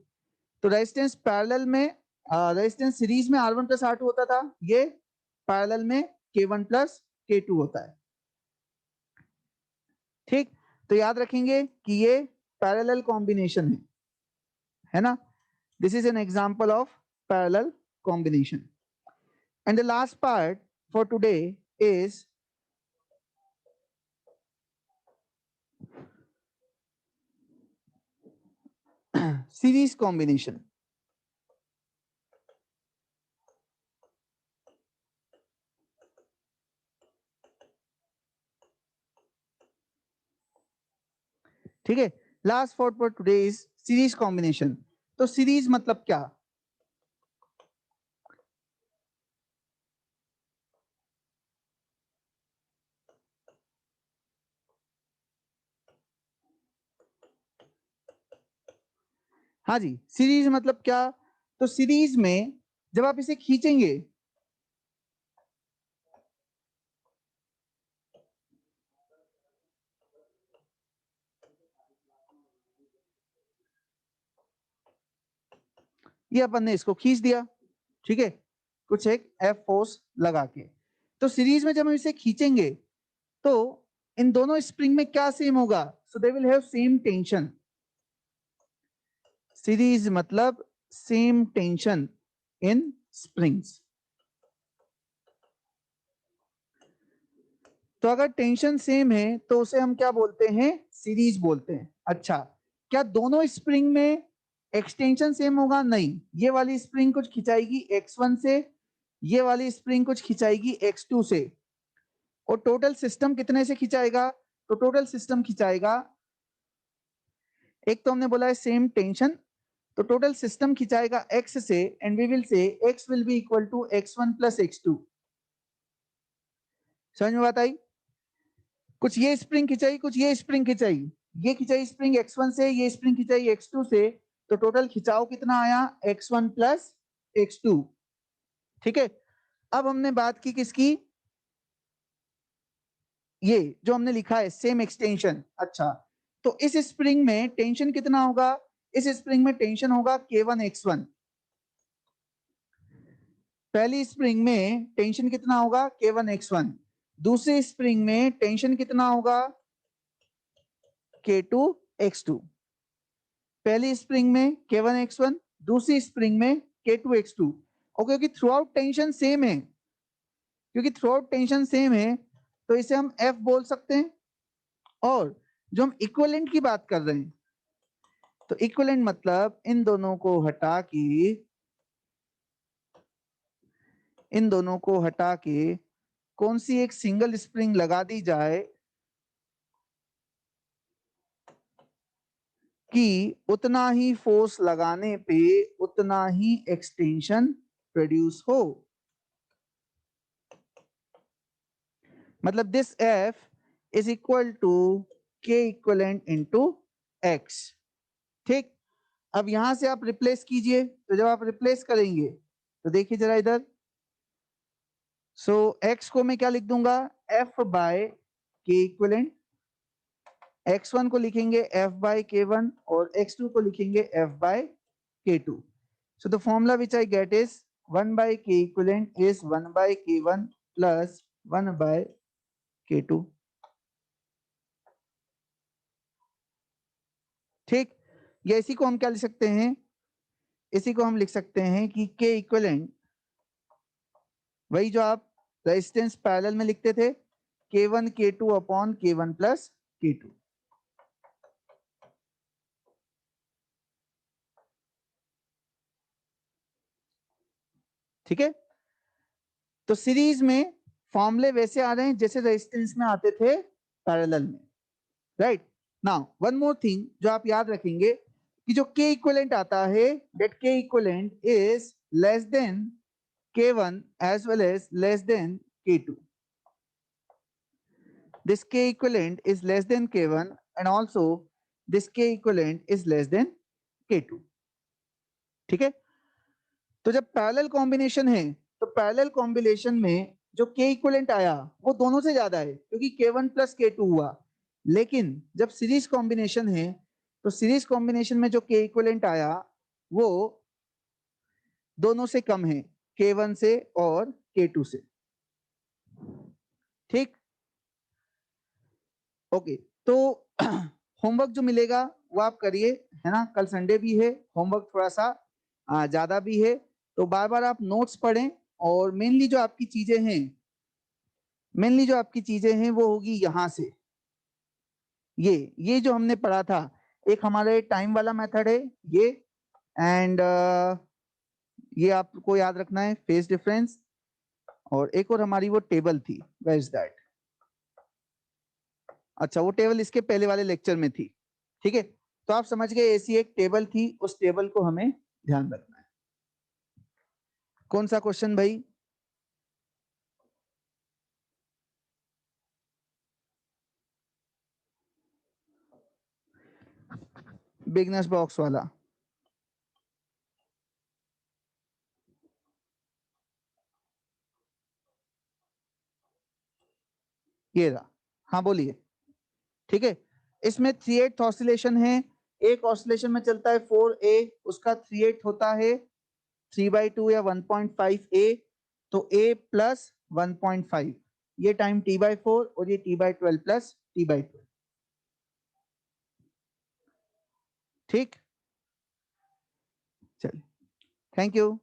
तो रेजिस्टेंस पैरेलल में, रेजिस्टेंस सीरीज में R1 प्लस R2 होता था, ये पैरेलल में K1 प्लस K2 होता है, ठीक। तो याद रखेंगे कि ये पैरेलल कॉम्बिनेशन है ना। This is an example of parallel combination. And the last part for today is series combination. ठीक है, last for today is series combination. तो सीरीज मतलब क्या, हाँ जी, सीरीज मतलब क्या। तो सीरीज में जब आप इसे खींचेंगे ये अपन ने इसको खींच दिया, ठीक है, कुछ एक एफ फोर्स लगा के। तो सीरीज में जब हम इसे खींचेंगे तो इन दोनों स्प्रिंग में क्या सेम होगा? So they will have same tension. Series मतलब सेम टेंशन इन स्प्रिंग्स। तो अगर टेंशन सेम है तो उसे हम क्या बोलते हैं? सीरीज बोलते हैं। अच्छा, क्या दोनों स्प्रिंग में एक्सटेंशन सेम होगा? नहीं, ये वाली स्प्रिंग कुछ खिंचाएगी x1 से, ये वाली स्प्रिंग कुछ खिंचाएगी x2 से, और टोटल सिस्टम कितने से खिंचाएगा? तो टोटल सिस्टम खिंचाएगा, एक तो हमने बोला है सेम टेंशन, तो टोटल सिस्टम खिंचाएगा x से, and we will say x will be equal to x1 plus x2। समझ में बात आई? कुछ ये स्प्रिंग खिंचाई, कुछ ये स्प्रिंग खिंचाई, ये खिंचाई स्प्रिंग x1 से, ये स्प्रिंग खिंचाई x2 से, तो टोटल खिंचाव कितना आया? x1 plus x2। ठीक है, अब हमने बात की किसकी? ये जो हमने लिखा है सेम एक्सटेंशन। अच्छा, तो इस स्प्रिंग में टेंशन कितना होगा? इस स्प्रिंग में टेंशन होगा k1 x1। पहली स्प्रिंग में टेंशन कितना होगा? k1 x1। दूसरी स्प्रिंग में टेंशन कितना होगा? k2 x2। पहली स्प्रिंग में k1 x1, दूसरी स्प्रिंग में k2 x2। और क्योंकि थ्रू आउट टेंशन सेम है, क्योंकि थ्रू आउट टेंशन सेम है, तो इसे हम F बोल सकते हैं। और जो हम इक्विवेलेंट की बात कर रहे हैं, तो इक्विवेलेंट मतलब इन दोनों को हटा के, इन दोनों को हटा के कौन सी एक सिंगल स्प्रिंग लगा दी जाए कि उतना ही फोर्स लगाने पे उतना ही एक्सटेंशन प्रोड्यूस हो। मतलब this F is equal to K equivalent into X. ठीक, अब यहां से आप रिप्लेस कीजिए, तो जब आप रिप्लेस करेंगे तो देखिए जरा इधर, सो x को मैं क्या लिख दूंगा? F बाय के इक्वलेंट। x1 को लिखेंगे F बाय k1 और x2 को लिखेंगे F by k2। So the formula which I get is 1 by k equivalent is 1 by k1 plus 1 by k2। ठीक, या इसी को हम क्या लिख सकते हैं? इसी को हम लिख सकते हैं कि k इक्विवेलेंट, वही जो आप रेजिस्टेंस पैरेलल में लिखते थे, k1 k2 upon k1 plus k2। ठीक है, तो सीरीज में फॉर्मूले वैसे आ रहे हैं जैसे रेजिस्टेंस में आते थे पैरेलल में। Right, now one more thing जो आप याद रखेंगे कि जो k इक्विवेलेंट आता है, that k equivalent is less than k1 as well as less than k2। This k equivalent is less than k1 and also this k equivalent is less than k2। ठीक है, तो जब पैरेलल कॉम्बिनेशन है तो पैरेलल कॉम्बिनेशन में जो k इक्विवेलेंट आया वो दोनों से ज्यादा है क्योंकि k1 प्लस k2 हुआ। लेकिन जब सीरीज कॉम्बिनेशन है तो सीरीज कॉम्बिनेशन में जो k इक्विवेलेंट आया वो दोनों से कम है, k1 से और k2 से। ठीक, ओके, तो होमवर्क जो मिलेगा वो आप करिए, है ना, कल संडे भी है, होमवर्क थोड़ा सा ज्यादा भी है, तो बार बार आप नोट्स पढ़ें। और मेनली जो आपकी चीजें हैं वो होगी यहाँ से, ये जो हमने पढ़ा था, एक हमारे टाइम वाला मेथड है ये, एंड ये आपको याद रखना है फेज डिफरेंस, और एक और हमारी वो टेबल थी, वेयर इज दैट? अच्छा, वो टेबल इसके पहले वाले लेक्चर में थी। ठीक है, तो आप समझ गए ऐसी एक टेबल थी, उस टेबल को हमें ध्यान रखना है। कौन सा क्वेश्चन भाई? बिगनर्स बॉक्स वाला। ये रहा, हाँ बोलिए। ठीक है, इसमें 3/8 ऑसिलेशन है, एक ऑसिलेशन में चलता है 4A, उसका 3/8 होता है 3/2 या 1.5 a, तो a प्लस 1.5 ये टाइम t/4 और ये t/12 प्लस t/12। ठीक, चलिए, थैंक यू।